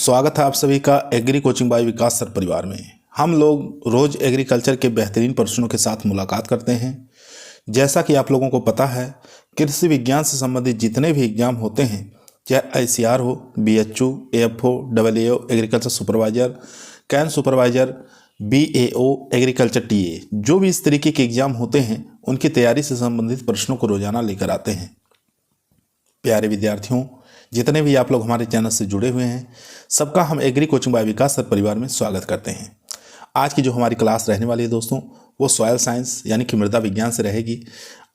स्वागत है आप सभी का एग्री कोचिंग बाय विकास सर परिवार में। हम लोग रोज़ एग्रीकल्चर के बेहतरीन प्रश्नों के साथ मुलाकात करते हैं। जैसा कि आप लोगों को पता है, कृषि विज्ञान से संबंधित जितने भी एग्जाम होते हैं, चाहे ICR हो, BHU, AFO, AAO, agriculture supervisor, can supervisor, BAO, agriculture TA, जो भी इस तरीके के एग्जाम होते हैं उनकी तैयारी से संबंधित प्रश्नों को रोजाना लेकर आते हैं। प्यारे विद्यार्थियों, जितने भी आप लोग हमारे चैनल से जुड़े हुए हैं, सबका हम एग्री कोचिंग बाय विकास सर परिवार में स्वागत करते हैं। आज की जो हमारी क्लास रहने वाली है दोस्तों, वो सॉयल साइंस यानी कि मृदा विज्ञान से रहेगी।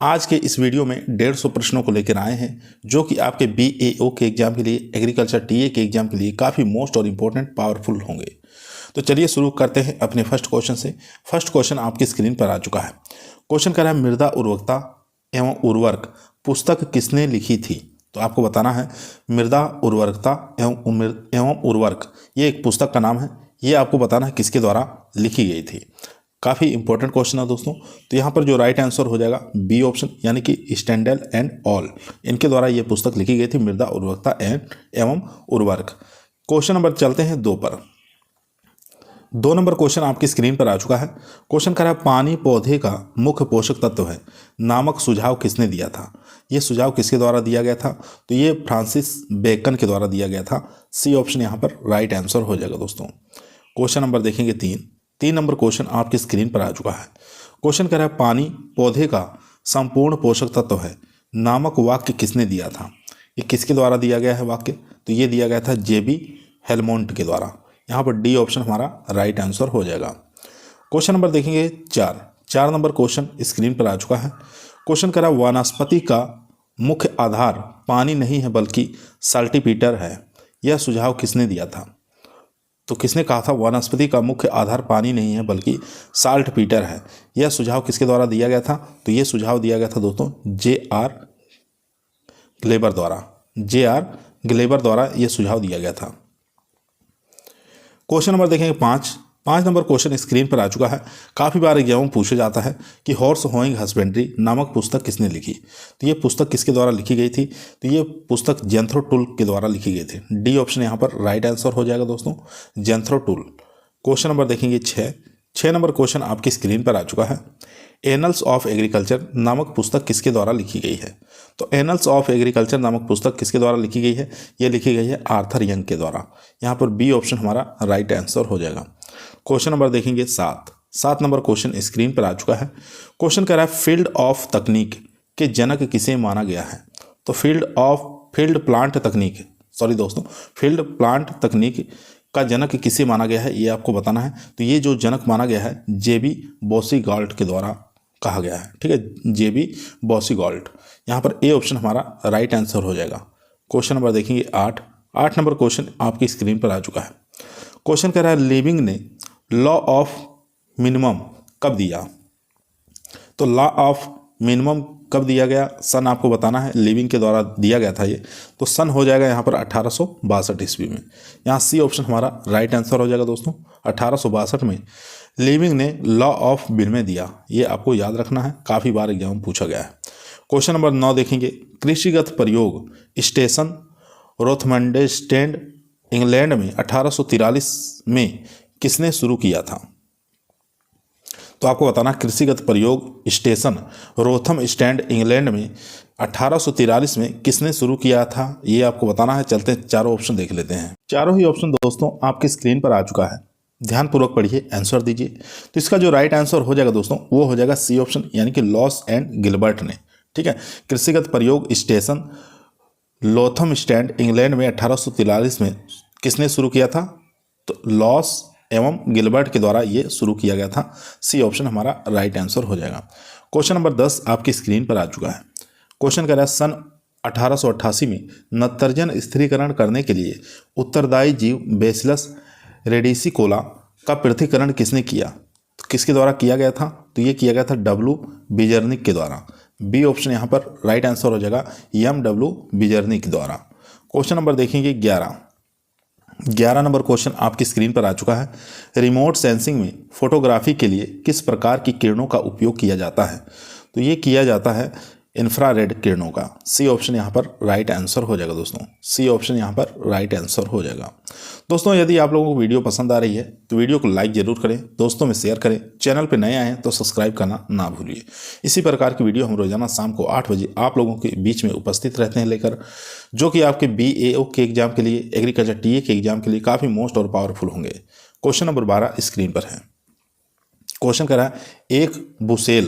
आज के इस वीडियो में 150 प्रश्नों को लेकर आए हैं, जो कि आपके BAO के एग्जाम के लिए, एग्रीकल्चर TA के एग्जाम के लिए काफ़ी मोस्ट और इम्पोर्टेंट पावरफुल होंगे। तो चलिए शुरू करते हैं अपने फर्स्ट क्वेश्चन से। फर्स्ट क्वेश्चन आपकी स्क्रीन पर आ चुका है। क्वेश्चन कह रहा है, मृदा उर्वरकता एवं उर्वरक पुस्तक किसने लिखी थी? तो आपको बताना है मृदा उर्वरकता एवं उर्वरक, ये एक पुस्तक का नाम है। ये आपको बताना है किसके द्वारा लिखी गई थी। काफ़ी इंपॉर्टेंट क्वेश्चन है दोस्तों। तो यहाँ पर जो राइट आंसर हो जाएगा B ऑप्शन, यानी कि स्टैंडल एंड ऑल, इनके द्वारा ये पुस्तक लिखी गई थी, मृदा उर्वरकता एवं उर्वरक। क्वेश्चन नंबर चलते हैं 2 पर। 2 नंबर क्वेश्चन आपकी स्क्रीन पर आ चुका है। क्वेश्चन कर रहा है, पानी पौधे का मुख्य पोषक तत्व है नामक सुझाव किसने दिया था? ये सुझाव किसके द्वारा दिया गया था? तो ये फ्रांसिस बेकन के द्वारा दिया गया था। C ऑप्शन यहाँ पर राइट आंसर हो जाएगा दोस्तों। क्वेश्चन नंबर देखेंगे 3 नंबर क्वेश्चन आपकी स्क्रीन पर आ चुका है। क्वेश्चन कह रहा है, पानी पौधे का संपूर्ण पोषक तत्व है नामक वाक्य किसने दिया था? ये किसके द्वारा दिया गया है वाक्य? तो ये दिया गया था JB हेलमोंट के द्वारा। यहाँ पर D ऑप्शन हमारा राइट आंसर हो जाएगा। क्वेश्चन नंबर देखेंगे 4 नंबर क्वेश्चन स्क्रीन पर आ चुका है। क्वेश्चन कह रहा है, वनस्पति का मुख्य आधार पानी नहीं है बल्कि सल्टीपीटर है। यह सुझाव किसने दिया था? तो किसने कहा था वनस्पति का मुख्य आधार पानी नहीं है बल्कि साल्टपीटर है? यह सुझाव किसके द्वारा दिया गया था? तो यह सुझाव दिया गया था दोस्तों JR ग्लेबर द्वारा। JR ग्लेबर द्वारा यह सुझाव दिया गया था। क्वेश्चन नंबर देखेंगे 5 नंबर क्वेश्चन स्क्रीन पर आ चुका है। काफ़ी बार एग्जाम में पूछा जाता है कि हॉर्स होइंग हस्बेंड्री नामक पुस्तक किसने लिखी? तो ये पुस्तक किसके द्वारा लिखी गई थी? तो ये पुस्तक जेंथ्रो टूल के द्वारा लिखी गई थी। D ऑप्शन यहाँ पर राइट आंसर हो जाएगा दोस्तों, जेंथ्रो टूल। क्वेश्चन नंबर देखेंगे 6 नंबर क्वेश्चन आपकी स्क्रीन पर आ चुका है। एनल्स ऑफ एग्रीकल्चर नामक पुस्तक किसके द्वारा लिखी गई है? तो एनल्स ऑफ एग्रीकल्चर नामक पुस्तक किसके द्वारा लिखी गई है? ये लिखी गई है आर्थर यंग के द्वारा। यहाँ पर B ऑप्शन हमारा राइट आंसर हो जाएगा। क्वेश्चन नंबर देखेंगे 7 नंबर क्वेश्चन स्क्रीन पर आ चुका है। क्वेश्चन कह रहा है, फील्ड ऑफ तकनीक के जनक किसे माना गया है? तो फील्ड प्लांट तकनीक का जनक किसे माना गया है, ये आपको बताना है। तो ये जो जनक माना गया है JB बॉसीगाल्ट के द्वारा कहा गया है। ठीक है, JB बॉसीगाल्ट। यहाँ पर A ऑप्शन हमारा राइट आंसर हो जाएगा। क्वेश्चन नंबर देखेंगे 8 नंबर क्वेश्चन आपकी स्क्रीन पर आ चुका है। क्वेश्चन कह रहा है, लिविंग ने लॉ ऑफ मिनिमम कब दिया? तो लॉ ऑफ मिनिमम कब दिया गया? सन आपको बताना है, लिविंग के द्वारा दिया गया था ये। तो सन हो जाएगा यहाँ पर 1862 ईस्वी में। यहाँ C ऑप्शन हमारा राइट आंसर हो जाएगा दोस्तों। 1862 में लिविंग ने लॉ ऑफ मिनिमम दिया। ये आपको याद रखना है, काफ़ी बार एग्जाम में पूछा गया है। क्वेश्चन नंबर 9 देखेंगे, कृषिगत प्रयोग स्टेशन रोथमंडेस्टेड इंग्लैंड में 1843 में किसने शुरू किया था? तो आपको बताना, कृषिगत प्रयोग स्टेशन रोथम स्टैंड इंग्लैंड में 1843 में किसने शुरू किया था, ये आपको बताना है। चलते हैं चारों ऑप्शन देख लेते हैं। चारों ही ऑप्शन दोस्तों आपकी स्क्रीन पर आ चुका है, ध्यानपूर्वक पढ़िए, आंसर दीजिए। तो इसका जो राइट आंसर हो जाएगा दोस्तों, वो हो जाएगा C ऑप्शन, यानी कि लॉस एंड गिलबर्ट ने। ठीक है, कृषिगत प्रयोग स्टेशन लोथम स्टैंड इंग्लैंड में 1843 में किसने शुरू किया था? तो लॉस एवं गिलबर्ट के द्वारा ये शुरू किया गया था। C ऑप्शन हमारा राइट आंसर हो जाएगा। क्वेश्चन नंबर 10 आपकी स्क्रीन पर आ चुका है। क्वेश्चन कह रहा है, सन 1888 में नत्रजन स्थिरीकरण करने के लिए उत्तरदायी जीव बेसिलस रेडिसिकोला का पृथक्करण किसने किया? तो किसके द्वारा किया गया था? तो ये किया गया था W बिजर्निक के द्वारा। B ऑप्शन यहाँ पर राइट आंसर हो जाएगा, MW बिजर्निक के द्वारा। क्वेश्चन नंबर देखेंगे 11 नंबर क्वेश्चन आपकी स्क्रीन पर आ चुका है। रिमोट सेंसिंग में फोटोग्राफी के लिए किस प्रकार की किरणों का उपयोग किया जाता है? तो ये किया जाता है इंफ्रारेड किरणों का। सी ऑप्शन यहाँ पर राइट आंसर हो जाएगा दोस्तों, सी ऑप्शन यहाँ पर राइट आंसर हो जाएगा। दोस्तों यदि आप लोगों को वीडियो पसंद आ रही है तो वीडियो को लाइक जरूर करें, दोस्तों में शेयर करें, चैनल पर नए आए हैं तो सब्सक्राइब करना ना भूलिए। इसी प्रकार की वीडियो हम रोजाना शाम को 8 बजे आप लोगों के बीच में उपस्थित रहते हैं लेकर, जो कि आपके BAO के एग्जाम के लिए, एग्रीकल्चर TA के एग्जाम के लिए काफ़ी मोस्ट और पावरफुल होंगे। क्वेश्चन नंबर 12 स्क्रीन पर है। क्वेश्चन कह रहा है एक बुसेल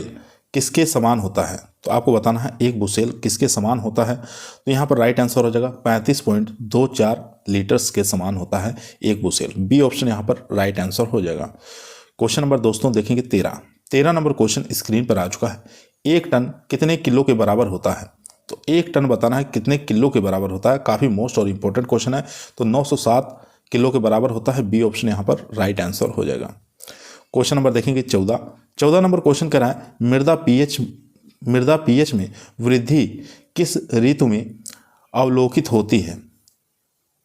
किसके समान होता है, तो आपको बताना है एक बुसेल किसके समान होता है। तो यहाँ पर राइट आंसर हो जाएगा 35.24 लीटर्स के समान होता है एक बुसेल। बी ऑप्शन यहाँ पर राइट आंसर हो जाएगा। क्वेश्चन नंबर दोस्तों देखेंगे 13 नंबर क्वेश्चन स्क्रीन पर आ चुका है। एक टन कितने किलो के बराबर होता है, तो एक टन बताना है कितने किलो के बराबर होता है, काफ़ी मोस्ट और इंपॉर्टेंट क्वेश्चन है। तो 907 किलो के बराबर होता है, बी ऑप्शन यहाँ पर राइट आंसर हो जाएगा। क्वेश्चन नंबर देखेंगे 14 नंबर क्वेश्चन कह रहा है मृदा पीएच में वृद्धि किस ऋतु में अवलोकित होती है।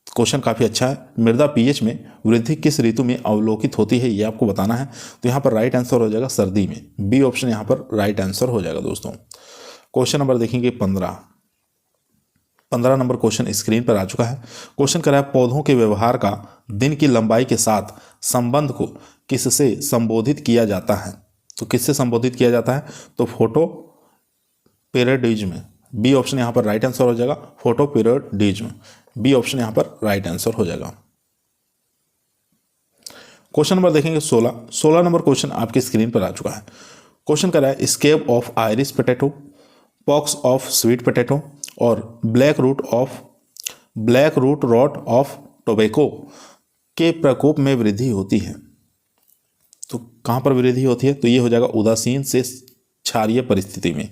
क्वेश्चन काफ़ी अच्छा है, मृदा पीएच में वृद्धि किस ऋतु में अवलोकित होती है ये आपको बताना है। तो यहाँ पर राइट आंसर हो जाएगा सर्दी में, बी ऑप्शन यहाँ पर राइट आंसर हो जाएगा दोस्तों। क्वेश्चन नंबर देखेंगे 15 नंबर क्वेश्चन स्क्रीन पर आ चुका है। क्वेश्चन कह रहा है पौधों के व्यवहार का दिन की लंबाई के साथ संबंध को किससे संबोधित किया जाता है, तो किससे संबोधित किया जाता है, तो फोटो पीरियडिज्म, बी ऑप्शन यहाँ पर राइट आंसर हो जाएगा, फोटो पीरियडिज्म, बी ऑप्शन यहाँ पर राइट आंसर हो जाएगा। क्वेश्चन नंबर देखेंगे 16 नंबर क्वेश्चन आपकी स्क्रीन पर आ चुका है। क्वेश्चन कह रहा है scab of Irish potato, pox of sweet potato और black root rot of tobacco के प्रकोप में वृद्धि होती है। तो कहाँ पर वृद्धि होती है, तो ये हो जाएगा उदासीन से क्षारीय परिस्थिति में।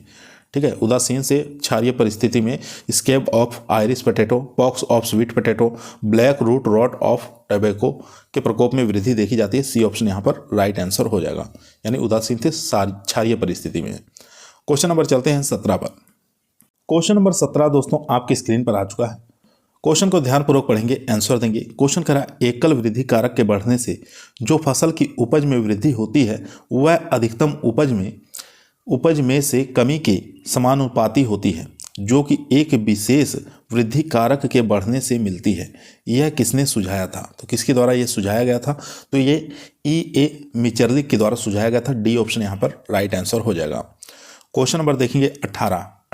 ठीक है, उदासीन से क्षारीय परिस्थिति में scab of Irish potato, pox of sweet potato, black root rot of tobacco के प्रकोप में वृद्धि देखी जाती है। सी ऑप्शन यहाँ पर राइट आंसर हो जाएगा, यानी उदासीन से क्षारीय परिस्थिति में। क्वेश्चन नंबर चलते हैं 17 पर। क्वेश्चन नंबर 17 दोस्तों आपकी स्क्रीन पर आ चुका है। क्वेश्चन को ध्यानपूर्वक पढ़ेंगे, आंसर देंगे। क्वेश्चन कह रहा है एकल वृद्धि कारक के बढ़ने से जो फसल की उपज में वृद्धि होती है वह अधिकतम उपज में से कमी के समानुपाती होती है, जो कि एक विशेष वृद्धि कारक के बढ़ने से मिलती है। यह किसने सुझाया था, तो किसके द्वारा यह सुझाया गया था, तो ये E.A. मिचर्लिक के द्वारा सुझाया गया था। डी ऑप्शन यहाँ पर राइट आंसर हो जाएगा। क्वेश्चन नंबर देखेंगे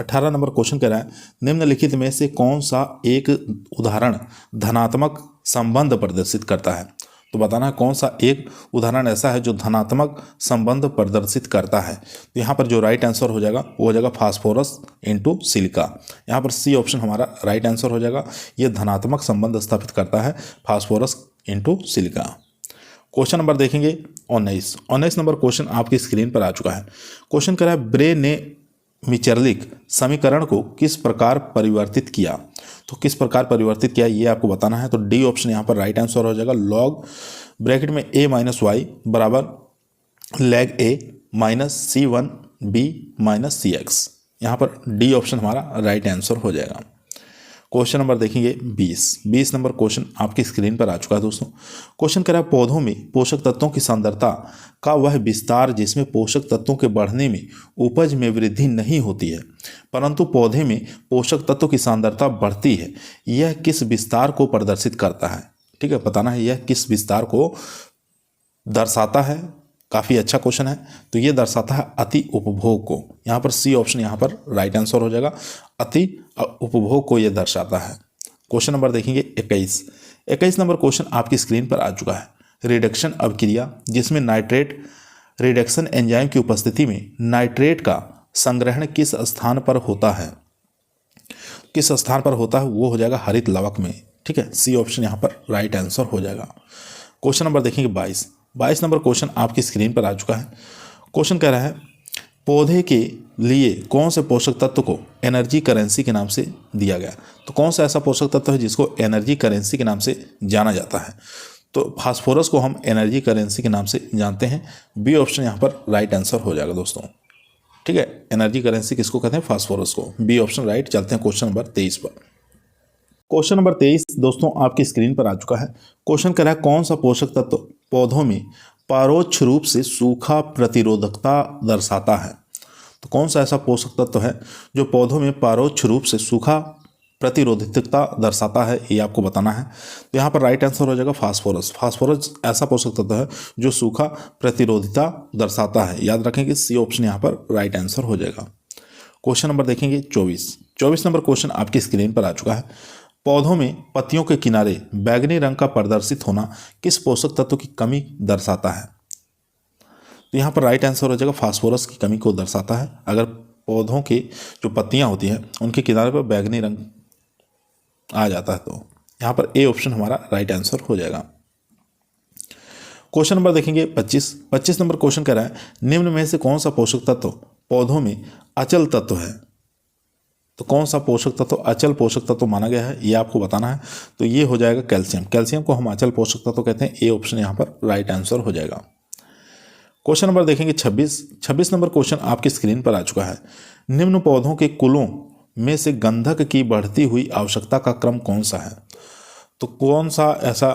18 नंबर क्वेश्चन कह रहा है निम्नलिखित में से कौन सा एक उदाहरण धनात्मक संबंध प्रदर्शित करता है। तो बताना है कौन सा एक उदाहरण ऐसा है जो धनात्मक संबंध प्रदर्शित करता है। तो यहाँ पर जो राइट आंसर हो जाएगा वो हो जाएगा फास्फोरस इनटू सिलिका। यहाँ पर सी ऑप्शन हमारा राइट आंसर हो जाएगा, ये धनात्मक संबंध स्थापित करता है phosphorus into silica. Question number देखेंगे 19 नंबर क्वेश्चन आपकी स्क्रीन पर आ चुका है। क्वेश्चन कह रहा है ब्रे ने मिचर्लिक समीकरण को किस प्रकार परिवर्तित किया, तो किस प्रकार परिवर्तित किया ये आपको बताना है। तो डी ऑप्शन यहाँ पर राइट आंसर हो जाएगा, लॉग ब्रैकेट में a माइनस वाई बराबर lag a minus C1b minus CX। यहाँ पर डी ऑप्शन हमारा राइट आंसर हो जाएगा। क्वेश्चन नंबर देखेंगे 20 नंबर क्वेश्चन आपकी स्क्रीन पर आ चुका है दोस्तों। क्वेश्चन कह रहा है पौधों में पोषक तत्वों की सांद्रता का वह विस्तार जिसमें पोषक तत्वों के बढ़ने में उपज में वृद्धि नहीं होती है परंतु पौधे में पोषक तत्वों की सांद्रता बढ़ती है, यह किस विस्तार को प्रदर्शित करता है। ठीक है, बताना है यह किस विस्तार को दर्शाता है। काफ़ी अच्छा क्वेश्चन है, तो ये दर्शाता है अति उपभोग को। यहाँ पर सी ऑप्शन यहाँ पर राइट आंसर हो जाएगा, अति उपभोग को ये दर्शाता है। क्वेश्चन नंबर देखेंगे 21 नंबर क्वेश्चन आपकी स्क्रीन पर आ चुका है। रिडक्शन अभिक्रिया जिसमें नाइट्रेट रिडक्शन एंजाइम की उपस्थिति में नाइट्रेट का संग्रहण किस स्थान पर होता है, किस स्थान पर होता है वो हो जाएगा हरित लवक में। ठीक है, सी ऑप्शन यहाँ पर राइट आंसर हो जाएगा। क्वेश्चन नंबर देखेंगे 22 नंबर क्वेश्चन आपकी स्क्रीन पर आ चुका है। क्वेश्चन कह रहा है पौधे के लिए कौन से पोषक तत्व को एनर्जी करेंसी के नाम से दिया गया। तो कौन सा ऐसा पोषक तत्व है जिसको एनर्जी करेंसी के नाम से जाना जाता है। तो फास्फोरस को हम एनर्जी करेंसी के नाम से जानते हैं। बी ऑप्शन यहाँ पर राइट आंसर हो जाएगा दोस्तों। ठीक है, एनर्जी करेंसी किसको कहते हैं, फास्फोरस को। B option right. चलते हैं क्वेश्चन नंबर 23 पर। क्वेश्चन नंबर 23 दोस्तों आपकी स्क्रीन पर आ चुका है। क्वेश्चन कह रहा है कौन सा पोषक तत्व पौधों में परोक्ष रूप से सूखा प्रतिरोधकता दर्शाता है। तो कौन सा ऐसा पोषक तत्व है जो पौधों में परोक्ष रूप से सूखा प्रतिरोधकता दर्शाता है, ये आपको बताना है। तो यहाँ पर राइट आंसर हो जाएगा फास्फोरस। फास्फोरस ऐसा पोषक तत्व है जो सूखा प्रतिरोधिता दर्शाता है। याद रखें कि सी ऑप्शन यहाँ पर राइट आंसर हो जाएगा। क्वेश्चन नंबर देखेंगे 24 नंबर क्वेश्चन आपकी स्क्रीन पर आ चुका है। पौधों में पत्तियों के किनारे बैंगनी रंग का प्रदर्शित होना किस पोषक तत्व की कमी दर्शाता है? तो यहाँ पर राइट आंसर हो जाएगा फास्फोरस की कमी को दर्शाता है। अगर पौधों की जो पत्तियाँ होती हैं उनके किनारे पर बैंगनी रंग आ जाता है तो यहाँ पर ए ऑप्शन हमारा राइट आंसर हो जाएगा। क्वेश्चन नंबर देखेंगे 25 नंबर क्वेश्चन कह रहा है निम्न में से कौन सा पोषक तत्व पौधों में अचल तत्व है? तो कौन सा पोषक तत्व अचल पोषक तत्व माना गया है, ये आपको बताना है। तो ये हो जाएगा कैल्शियम। कैल्शियम को हम अचल पोषक तत्व कहते हैं। ए ऑप्शन यहाँ पर राइट आंसर हो जाएगा। क्वेश्चन नंबर देखेंगे 26 नंबर क्वेश्चन आपकी स्क्रीन पर आ चुका है। निम्न पौधों के कुलों में से गंधक की बढ़ती हुई आवश्यकता का क्रम कौन सा है? तो कौन सा ऐसा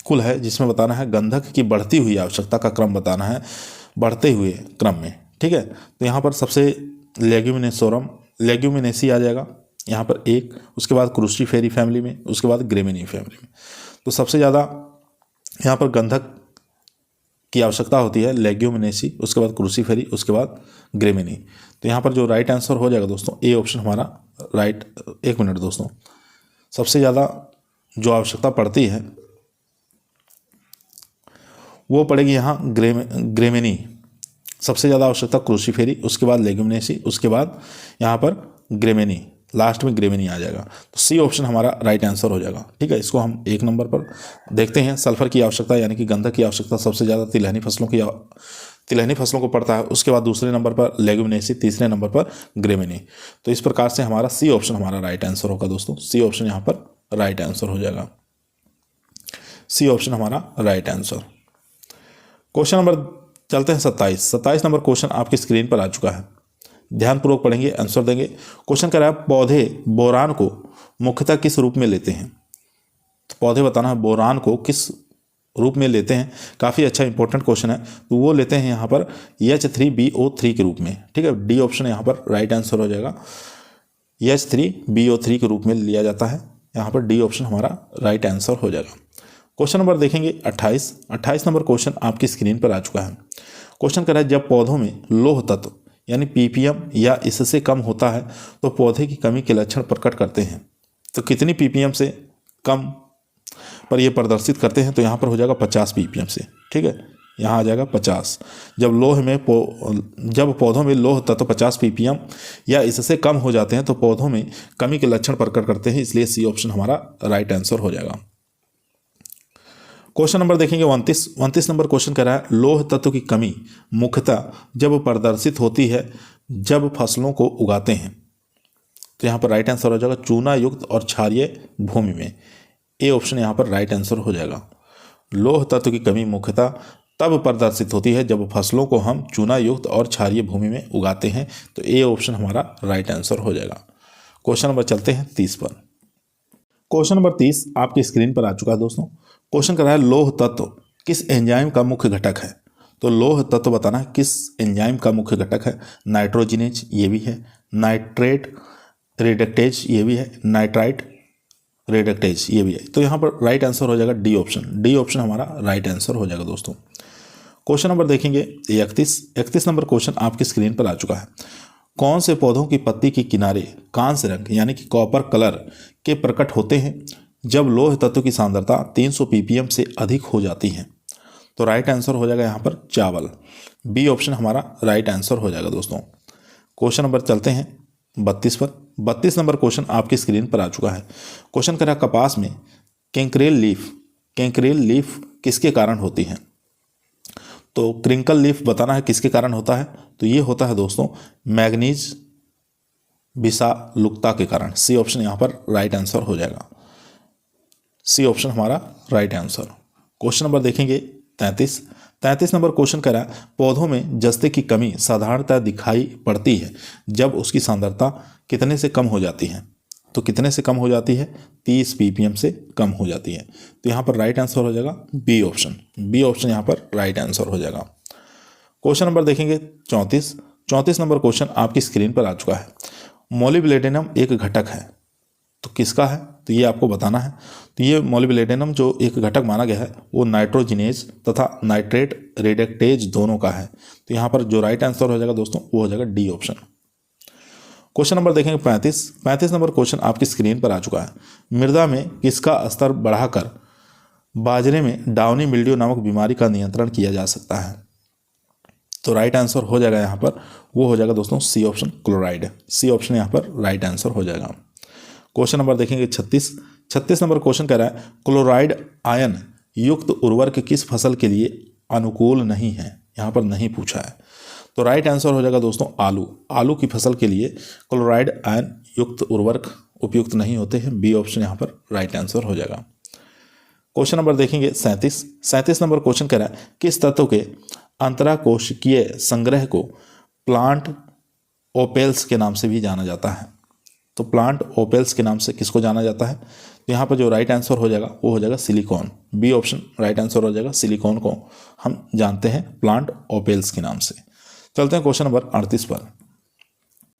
कुल है जिसमें बताना है गंधक की बढ़ती हुई आवश्यकता का क्रम बताना है बढ़ते हुए क्रम में। ठीक है, तो यहाँ पर सबसे लेग्यूमिनेसी आ जाएगा यहाँ पर एक, उसके बाद क्रूसिफेरी फैमिली में, उसके बाद ग्रेमिनी फैमिली में। तो सबसे ज़्यादा यहाँ पर गंधक की आवश्यकता होती है लेग्यूमिनेसी, उसके बाद क्रूसिफेरी, उसके बाद ग्रेमिनी। तो यहाँ पर जो राइट आंसर हो जाएगा दोस्तों ए ऑप्शन हमारा राइट। एक मिनट दोस्तों, सबसे ज़्यादा जो आवश्यकता पड़ती है वो पड़ेगी यहाँ ग्रेमिनी। सबसे ज़्यादा आवश्यकता क्रूसिफेरी, उसके बाद लेग्यूमिनेसी, उसके बाद यहाँ पर ग्रेमिनी, लास्ट में ग्रेमिनी आ जाएगा। तो सी ऑप्शन हमारा राइट आंसर हो जाएगा। ठीक है, इसको हम एक नंबर पर देखते हैं। सल्फर की आवश्यकता यानी कि गंधक की आवश्यकता सबसे ज़्यादा तिलहनी फसलों को पड़ता है। उसके बाद दूसरे नंबर पर लेग्यूमिनेसी, तीसरे नंबर पर ग्रेमिनी। तो इस प्रकार से हमारा सी ऑप्शन हमारा राइट आंसर होगा दोस्तों। सी ऑप्शन यहाँ पर राइट आंसर हो जाएगा। सी ऑप्शन हमारा राइट आंसर। क्वेश्चन नंबर चलते हैं 27 नंबर क्वेश्चन आपकी स्क्रीन पर आ चुका है। ध्यानपूर्वक पढ़ेंगे, आंसर देंगे। क्वेश्चन कह रहा है पौधे बोरान को मुख्यतः किस रूप में लेते हैं? तो पौधे बताना है बोरान को किस रूप में लेते हैं। काफ़ी अच्छा इंपॉर्टेंट क्वेश्चन है। तो वो लेते हैं यहाँ पर H3BO3 के रूप में। ठीक है, डी ऑप्शन यहाँ पर राइट आंसर हो जाएगा। H3BO3 के रूप में लिया जाता है। यहाँ पर डी ऑप्शन हमारा राइट आंसर हो जाएगा। क्वेश्चन नंबर देखेंगे 28 नंबर क्वेश्चन आपकी स्क्रीन पर आ चुका है। क्वेश्चन कह रहा है जब पौधों में लोह तत्व यानी ppm या इससे कम होता है तो पौधे की कमी के लक्षण प्रकट करते हैं। तो कितनी ppm से कम पर यह प्रदर्शित करते हैं? तो यहाँ पर हो जाएगा 50 ppm से। ठीक है, यहाँ आ जाएगा 50। जब पौधों में लोह तत्व 50 ppm या इससे कम हो जाते हैं तो पौधों में कमी के लक्षण प्रकट करते हैं। इसलिए सी ऑप्शन हमारा राइट आंसर हो जाएगा। क्वेश्चन नंबर देखेंगे 29 नंबर क्वेश्चन कह रहा है लोह तत्व की कमी मुख्यतः जब प्रदर्शित होती है जब फसलों को उगाते हैं। तो यहाँ पर राइट आंसर हो जाएगा चूना युक्त और क्षारीय भूमि में। ए ऑप्शन यहाँ पर राइट आंसर हो जाएगा। लोह तत्व की कमी मुख्यतः तब प्रदर्शित होती है जब फसलों को हम चूना युक्त और क्षारीय भूमि में उगाते हैं। तो ए ऑप्शन हमारा राइट आंसर हो जाएगा। क्वेश्चन नंबर चलते हैं 30 पर। क्वेश्चन नंबर 30 आपकी स्क्रीन पर आ चुका है दोस्तों। क्वेश्चन कर रहा है लोह तत्व किस एंजाइम का मुख्य घटक है? तो लोह तत्व बताना है किस एंजाइम का मुख्य घटक है। नाइट्रोजिनेज ये भी है, नाइट्रेट रिडक्टेज ये भी है, नाइट्राइट रिडक्टेज ये भी है। तो यहाँ पर राइट आंसर हो जाएगा डी ऑप्शन। डी ऑप्शन हमारा राइट आंसर हो जाएगा दोस्तों। क्वेश्चन नंबर देखेंगे 31 नंबर क्वेश्चन आपकी स्क्रीन पर आ चुका है। कौन से पौधों की पत्ती के किनारे कांस्य रंग यानी कि कॉपर कलर के प्रकट होते हैं जब लोह तत्व की सांद्रता 300 ppm से अधिक हो जाती है? तो राइट आंसर हो जाएगा यहाँ पर चावल। बी ऑप्शन हमारा राइट आंसर हो जाएगा दोस्तों। क्वेश्चन नंबर चलते हैं 32 पर। 32 नंबर क्वेश्चन आपकी स्क्रीन पर आ चुका है। क्वेश्चन कह रहा है कपास में कैंकरेल लीफ किसके कारण होती है? तो क्रिंकल लीफ बताना है किसके कारण होता है। तो ये होता है दोस्तों मैग्नीज विषालुकता के कारण। सी ऑप्शन यहाँ पर राइट आंसर हो जाएगा। सी ऑप्शन हमारा राइट आंसर। क्वेश्चन नंबर देखेंगे 33 नंबर क्वेश्चन कह रहा है पौधों में जस्ते की कमी साधारणतः दिखाई पड़ती है जब उसकी सांद्रता कितने से कम हो जाती है? तो कितने से कम हो जाती है? 30 ppm से कम हो जाती है। तो यहाँ पर राइट आंसर हो जाएगा बी ऑप्शन। बी ऑप्शन यहाँ पर राइट आंसर हो जाएगा। क्वेश्चन नंबर देखेंगे 34 34 नंबर क्वेश्चन आपकी स्क्रीन पर आ चुका है। मोलिब्डेनम एक घटक है, तो किसका है, तो ये आपको बताना है। तो ये मोलिब्डेनम जो एक घटक माना गया है वो नाइट्रोजिनेज तथा नाइट्रेट रेडक्टेज दोनों का है। तो यहाँ पर जो राइट आंसर हो जाएगा दोस्तों वो हो जाएगा डी ऑप्शन। क्वेश्चन नंबर देखेंगे 35 नंबर क्वेश्चन आपकी स्क्रीन पर आ चुका है। मृदा में किसका स्तर बढ़ाकर बाजरे में डाउनी मिल्ड्यू नामक बीमारी का नियंत्रण किया जा सकता है। तो राइट आंसर हो जाएगा यहाँ पर, वो हो जाएगा दोस्तों C option, chloride. C option यहाँ पर राइट आंसर हो जाएगा। क्वेश्चन नंबर देखेंगे 36 नंबर क्वेश्चन कह रहा है क्लोराइड आयन युक्त उर्वरक किस फसल के लिए अनुकूल नहीं है। यहाँ पर नहीं पूछा है, तो राइट आंसर हो जाएगा दोस्तों आलू की फसल के लिए क्लोराइड आयन युक्त उर्वरक उपयुक्त नहीं होते हैं। बी ऑप्शन यहाँ पर राइट आंसर हो जाएगा। क्वेश्चन नंबर देखेंगे 37 नंबर क्वेश्चन कह रहा है किस तत्व के अंतराकोशिकीय संग्रह को प्लांट ओपेल्स के नाम से भी जाना जाता है। तो प्लांट ओपेल्स के नाम से किसको जाना जाता है, तो यहाँ पर जो राइट आंसर हो जाएगा वो हो जाएगा silicon. B option right answer हो जाएगा, सिलिकॉन को हम जानते हैं प्लांट ओपेल्स के नाम से। चलते हैं क्वेश्चन नंबर 38 पर।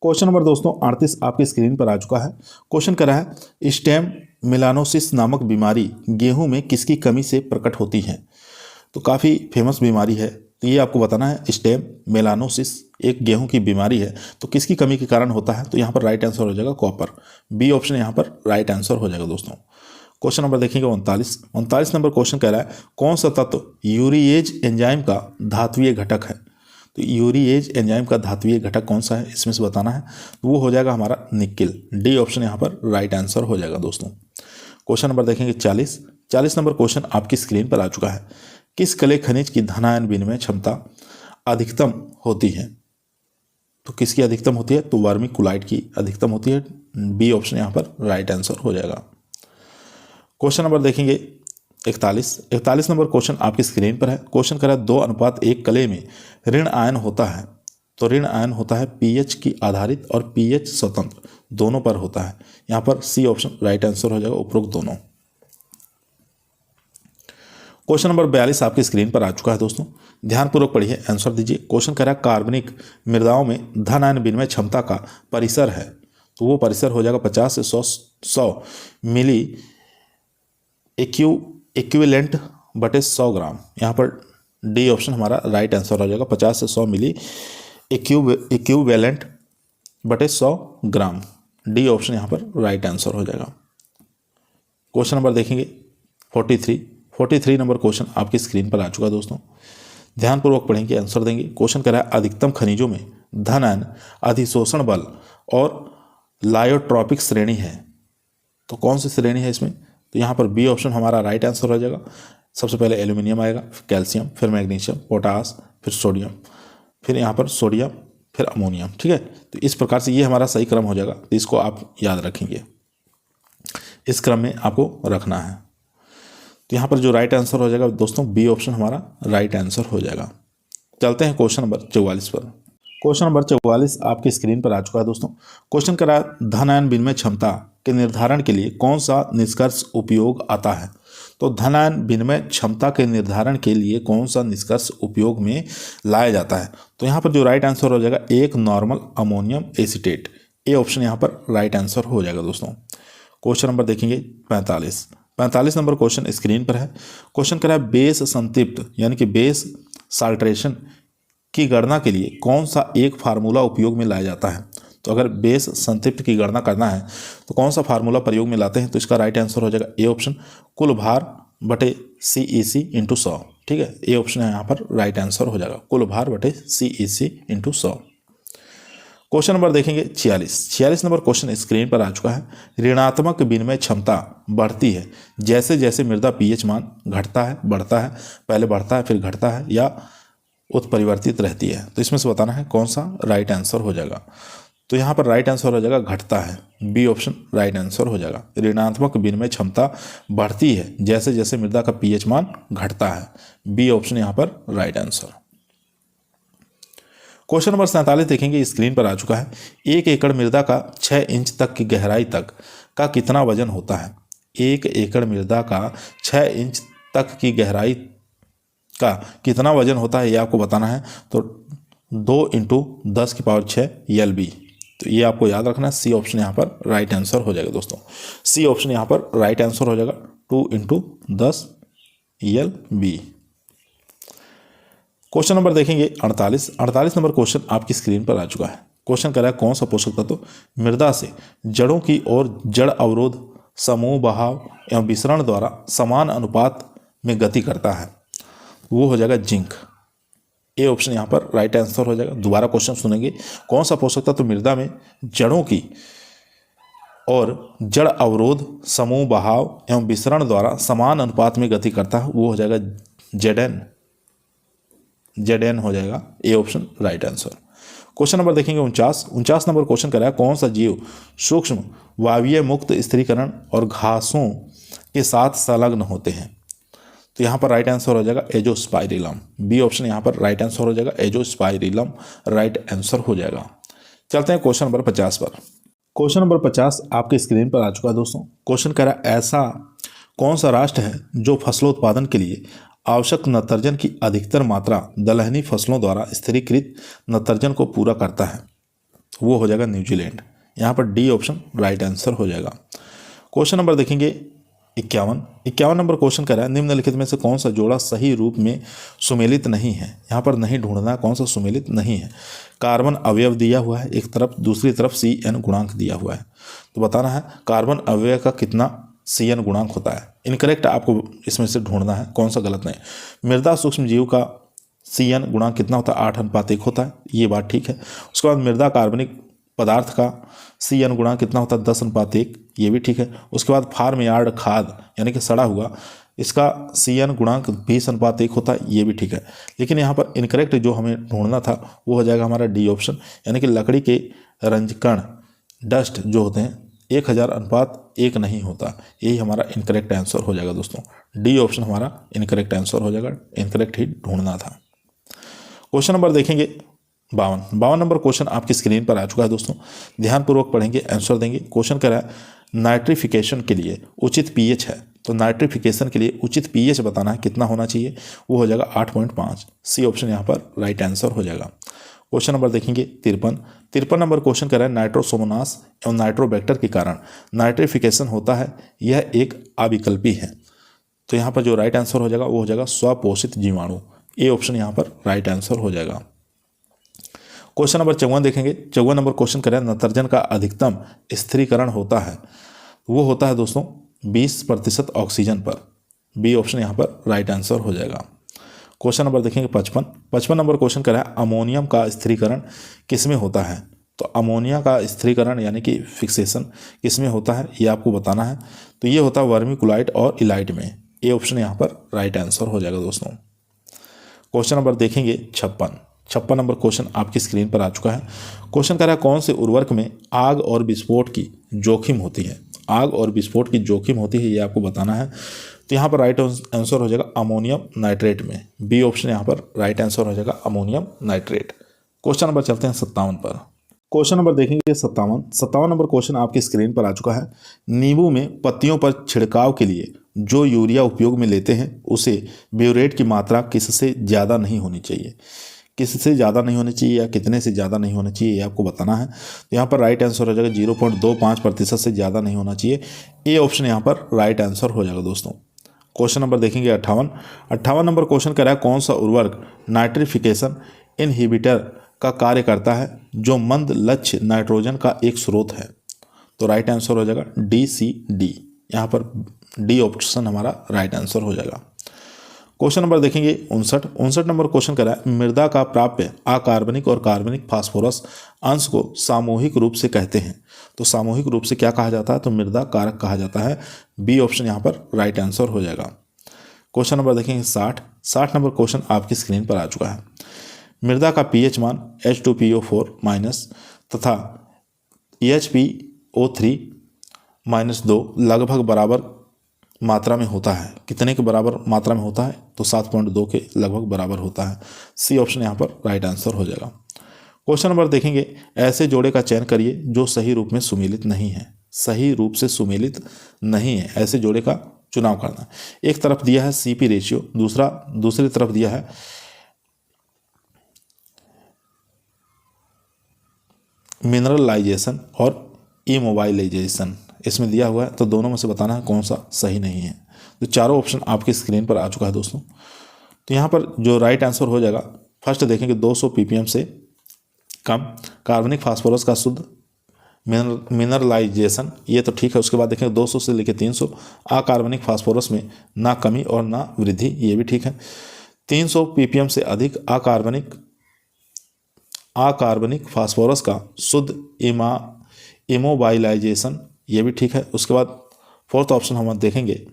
क्वेश्चन नंबर दोस्तों 38 आपकी स्क्रीन पर आ चुका है। क्वेश्चन कह रहा है स्टेम मेलानोसिस नामक बीमारी गेहूं में किसकी कमी से प्रकट होती है। तो काफ़ी फेमस बीमारी है, तो ये आपको बताना है। स्टेम मेलानोसिस एक गेहूं की बीमारी है, तो किसकी कमी के कारण होता है, तो यहाँ पर राइट आंसर हो जाएगा कॉपर। बी ऑप्शन यहाँ पर राइट आंसर हो जाएगा दोस्तों। क्वेश्चन नंबर देखेंगे 39 नंबर क्वेश्चन कह रहा है कौन सा तत्व यूरिएज एंजाइम का धात्वीय घटक है। तो यूरिएज एंजाइम का धात्वीय घटक कौन सा है इसमें से बताना है, तो वो हो जाएगा हमारा निकेल। डी ऑप्शन यहाँ पर राइट आंसर हो जाएगा दोस्तों। क्वेश्चन नंबर देखेंगे 40 नंबर क्वेश्चन आपकी स्क्रीन पर आ चुका है। किस कले खनिज की धनायन विनिमय क्षमता अधिकतम होती है। तो किसकी अधिकतम होती है, तो वर्मिकुलाइट की अधिकतम होती है। बी ऑप्शन यहाँ पर राइट आंसर हो जाएगा। क्वेश्चन नंबर देखेंगे 41 नंबर क्वेश्चन आपकी स्क्रीन पर है। क्वेश्चन कह रहा है 2:1 कले में ऋण आयन होता है। तो ऋण आयन होता है पीएच की आधारित और पीएच स्वतंत्र दोनों पर होता है। यहाँ पर सी ऑप्शन राइट आंसर हो जाएगा, उपरोक्त दोनों। क्वेश्चन नंबर 42 आपकी स्क्रीन पर आ चुका है दोस्तों, ध्यानपूर्वक पढ़िए, आंसर दीजिए। क्वेश्चन कह रहा है कार्बनिक मृदाओं में धन आयन विनिमय क्षमता का परिसर है। तो वो परिसर हो जाएगा 50 से 100 मिली इक्विवेलेंट बटे 100 ग्राम। यहाँ पर डी ऑप्शन हमारा राइट आंसर हो जाएगा, 50 से 100 मिली इक्विवेलेंट बटे 100 ग्राम। डी ऑप्शन यहाँ पर राइट आंसर हो जाएगा। क्वेश्चन नंबर देखेंगे 43 नंबर क्वेश्चन आपकी स्क्रीन पर आ चुका है दोस्तों, ध्यानपूर्वक पढ़ेंगे, आंसर देंगे। क्वेश्चन कह रहा है अधिकतम खनिजों में धन आयन अधिशोषण बल और लायोट्रॉपिक श्रेणी है। तो कौन सी श्रेणी है इसमें, तो यहाँ पर बी ऑप्शन हमारा राइट आंसर हो जाएगा। सबसे पहले एल्यूमिनियम आएगा, फिर कैल्शियम, फिर मैग्नीशियम, पोटास, फिर सोडियम, फिर यहाँ पर सोडियम, फिर अमोनियम। ठीक है, तो इस प्रकार से ये हमारा सही क्रम हो जाएगा, तो इसको आप याद रखेंगे, इस क्रम में आपको रखना है। तो यहाँ पर जो राइट आंसर हो जाएगा दोस्तों बी ऑप्शन हमारा राइट आंसर हो जाएगा। चलते हैं क्वेश्चन नंबर 44 पर। क्वेश्चन नंबर 44 आपकी स्क्रीन पर आ चुका है दोस्तों। क्वेश्चन करा धन आयन विनिमय क्षमता के निर्धारण के लिए कौन सा निष्कर्ष उपयोग आता है। तो धन आयन विनिमय क्षमता के निर्धारण के लिए कौन सा निष्कर्ष उपयोग में लाया जाता है। तो यहाँ पर जो राइट आंसर हो जाएगा एक normal ammonium acetate. A option यहाँ पर राइट आंसर हो जाएगा दोस्तों। क्वेश्चन नंबर देखेंगे 45 नंबर क्वेश्चन स्क्रीन पर है। क्वेश्चन करा है बेस संतृप्त यानी कि बेस साल्ट्रेशन की गणना के लिए कौन सा एक फार्मूला उपयोग में लाया जाता है। तो अगर बेस संतृप्त की गणना करना है तो कौन सा फार्मूला प्रयोग में लाते हैं, तो इसका राइट आंसर हो जाएगा ए ऑप्शन कुल भार बटे CEC इंटू 100। ठीक है, ए ऑप्शन है यहाँ पर राइट आंसर हो जाएगा, कुल भार बटे CEC इंटू 100। क्वेश्चन नंबर देखेंगे 46 नंबर क्वेश्चन स्क्रीन पर आ चुका है। ऋणात्मक विनिमय क्षमता बढ़ती है जैसे जैसे मृदा pH मान घटता है, बढ़ता है, पहले बढ़ता है फिर घटता है या उत्परिवर्तित रहती है। तो इसमें से बताना है कौन सा राइट आंसर हो जाएगा। तो यहाँ पर राइट आंसर हो जाएगा घटता है। बी ऑप्शन राइट आंसर हो जाएगा। ऋणात्मक विनिमय क्षमता बढ़ती है जैसे जैसे मृदा का pH मान घटता है। बी ऑप्शन यहाँ पर राइट आंसर। क्वेश्चन नंबर 47 देखेंगे, स्क्रीन पर आ चुका है। 1 एकड़ मृदा का 6 इंच तक की गहराई तक का कितना वजन होता है। 1 एकड़ मृदा का 6 इंच तक की गहराई का कितना वजन होता है, ये आपको बताना है। तो 2 × 10⁻⁶ LB। तो ये आपको याद रखना है, सी ऑप्शन यहाँ पर राइट आंसर हो जाएगा दोस्तों। सी ऑप्शन यहाँ पर राइट आंसर हो जाएगा, 2 × 10 LB। क्वेश्चन नंबर देखेंगे 48 नंबर क्वेश्चन आपकी स्क्रीन पर आ चुका है। क्वेश्चन कर रहा है कौन सा पोषक तत्व मृदा से जड़ों की ओर जड़ अवरोध, समूह बहाव एवं विसरण द्वारा समान अनुपात में गति करता है। वो हो जाएगा जिंक। ए ऑप्शन यहाँ पर राइट आंसर हो जाएगा। दोबारा क्वेश्चन सुनेंगे, कौन सा पोषक तत्व मृदा में जड़ों की और जड़ अवरोध, समूह बहाव एवं विसरण द्वारा समान अनुपात में गति करता है। वो हो जाएगा Zn हो जाएगा। A option right answer. Question number देखेंगे 49 नंबर क्वेश्चन कर रहा है कौन सा जीव सूक्ष्म वायवीय मुक्त स्थिरीकरण और घासों के साथ संलग्न होते हैं। तो यहाँ पर राइट आंसर हो जाएगा एजोस्पाइरिलम। बी ऑप्शन यहाँ पर राइट आंसर हो जाएगा, एजोस्पाइरिलम राइट आंसर हो जाएगा। चलते हैं क्वेश्चन नंबर 50 पर। क्वेश्चन नंबर 50 आपके स्क्रीन पर आ चुका है दोस्तों। क्वेश्चन कह रहा है ऐसा कौन सा राष्ट्र है जो फसलोत्पादन के लिए आवश्यक नत्रजन की अधिकतर मात्रा दलहनी फसलों द्वारा स्थिरीकृत नत्रजन को पूरा करता है। वो हो जाएगा न्यूजीलैंड। यहाँ पर डी ऑप्शन राइट आंसर हो जाएगा। क्वेश्चन नंबर देखेंगे 51 नंबर क्वेश्चन कर रहा है निम्नलिखित में से कौन सा जोड़ा सही रूप में सुमेलित नहीं है। यहाँ पर नहीं ढूंढना कौन सा सुमेलित नहीं है। कार्बन अवयव दिया हुआ है एक तरफ, दूसरी तरफ CN गुणांक दिया हुआ है। तो बताना है कार्बन अवयव का कितना CN गुणांक होता है। इनकरेक्ट आपको इसमें से ढूंढना है, कौन सा गलत नहीं। मृदा सूक्ष्म जीव का CN गुणांक कितना होता है, 8:1 होता है, ये बात ठीक है। उसके बाद मृदा कार्बनिक पदार्थ का CN गुणांक कितना होता है, 10:1, ये भी ठीक है। उसके बाद फार्म यार्ड खाद यानी कि सड़ा हुआ, इसका CN गुणांक 20:1 होता है, ये भी ठीक है। लेकिन यहाँ पर इनकरेक्ट जो हमें ढूंढना था वो हो जाएगा हमारा डी ऑप्शन, यानी कि लकड़ी के रंजकण डस्ट जो होते हैं 1000:1 नहीं होता। यही हमारा इनकरेक्ट आंसर हो जाएगा दोस्तों। डी ऑप्शन हमारा इनकरेक्ट आंसर हो जाएगा, इनकरेक्ट ही ढूंढना था। क्वेश्चन नंबर देखेंगे 52 नंबर क्वेश्चन आपकी स्क्रीन पर आ चुका है दोस्तों। ध्यानपूर्वक पढ़ेंगे, आंसर देंगे। क्वेश्चन कह रहा है नाइट्रिफिकेशन के लिए उचित पीएच है। तो नाइट्रिफिकेशन के लिए उचित पीएच बताना है कितना होना चाहिए। वो हो जाएगा 8.5। सी ऑप्शन यहाँ पर राइट आंसर हो जाएगा। क्वेश्चन नंबर देखेंगे 53 नंबर क्वेश्चन कह रहा है नाइट्रोसोमोनास एवं नाइट्रोबैक्टर के कारण नाइट्रिफिकेशन होता है, यह एक अविकल्पी है। तो यहाँ पर जो राइट आंसर हो जाएगा वो हो जाएगा स्वपोषित जीवाणु। ए ऑप्शन यहाँ पर राइट आंसर हो जाएगा। क्वेश्चन नंबर 54 देखेंगे। 54 नंबर क्वेश्चन करें नत्रजन का अधिकतम स्थिरीकरण होता है, वो होता है दोस्तों 20% ऑक्सीजन पर। बी ऑप्शन यहाँ पर राइट आंसर हो जाएगा। क्वेश्चन नंबर देखेंगे 55 नंबर क्वेश्चन करें अमोनियम का स्थिरीकरण किसमें होता है। तो अमोनिया का स्थिरीकरण यानी कि फिक्सेशन किसमें होता है ये आपको बताना है। तो ये होता है वर्मिकुलाइट और इलाइट में। ए ऑप्शन यहाँ पर राइट आंसर हो जाएगा दोस्तों। क्वेश्चन नंबर देखेंगे 56 नंबर क्वेश्चन आपकी स्क्रीन पर आ चुका है। क्वेश्चन कह रहा है कौन से उर्वरक में आग और विस्फोट की जोखिम होती है। आग और विस्फोट की जोखिम होती है ये आपको बताना है। तो यहाँ पर राइट आंसर हो जाएगा अमोनियम नाइट्रेट में। बी ऑप्शन यहाँ पर राइट आंसर हो जाएगा अमोनियम नाइट्रेट। क्वेश्चन नंबर चलते हैं 57 पर। क्वेश्चन नंबर देखेंगे 57 नंबर क्वेश्चन आपकी स्क्रीन पर आ चुका है। नींबू में पत्तियों पर छिड़काव के लिए जो यूरिया उपयोग में लेते हैं उसे ब्यूरेट की मात्रा किससे ज़्यादा नहीं होनी चाहिए। किससे ज़्यादा नहीं होनी चाहिए या कितने से ज़्यादा नहीं होना चाहिए ये आपको बताना है। तो यहाँ पर राइट आंसर हो जाएगा 0.25% से ज़्यादा नहीं होना चाहिए। ए ऑप्शन यहाँ पर राइट आंसर हो जाएगा दोस्तों। क्वेश्चन नंबर देखेंगे 58 नंबर क्वेश्चन कह रहा है कौन सा उर्वरक नाइट्रिफिकेशन इनहिबिटर का कार्य करता है जो मंद लक्ष्य नाइट्रोजन का एक स्रोत है। तो राइट आंसर हो जाएगा DCD। यहाँ पर डी ऑप्शन हमारा राइट आंसर हो जाएगा। क्वेश्चन नंबर देखेंगे 59 नंबर क्वेश्चन कह रहा है मृदा का प्राप्य अकार्बनिक और कार्बनिक फास्फोरस अंश को सामूहिक रूप से कहते हैं। तो सामूहिक रूप से क्या कहा जाता है, तो मृदा कारक कहा जाता है। बी ऑप्शन यहाँ पर राइट आंसर हो जाएगा। क्वेश्चन नंबर देखेंगे 60 नंबर क्वेश्चन आपकी स्क्रीन पर आ चुका है। मृदा का pH मान H2PO4- तथा HPO3- 2 लगभग बराबर मात्रा में होता है। कितने के बराबर मात्रा में होता है, तो 7.2 के लगभग बराबर होता है। सी ऑप्शन यहाँ पर राइट आंसर हो जाएगा। क्वेश्चन नंबर देखेंगे ऐसे जोड़े का चयन करिए जो सही रूप में सुमेलित नहीं है। सही रूप से सुमेलित नहीं है, ऐसे जोड़े का चुनाव करना। एक तरफ दिया है CP रेशियो, दूसरी तरफ दिया है मिनरलाइजेशन और इमोबाइलाइजेशन इसमें दिया हुआ है, तो दोनों में से बताना है कौन सा सही नहीं है। तो चारों ऑप्शन आपकी स्क्रीन पर आ चुका है दोस्तों। तो यहाँ पर जो राइट आंसर हो जाएगा, फर्स्ट देखेंगे 200 ppm से कम कार्बनिक फास्फोरस का शुद्ध मिनरलाइजेशन, ये तो ठीक है। उसके बाद देखेंगे 200 से लेकर 300 अकार्बनिक फास्फोरस में ना कमी और ना वृद्धि, ये भी ठीक है। 300 ppm से अधिक अकार्बनिक फास्फोरस का शुद्ध इमोबाइलाइजेशन, ये भी ठीक है। उसके बाद फोर्थ ऑप्शन हम देखेंगे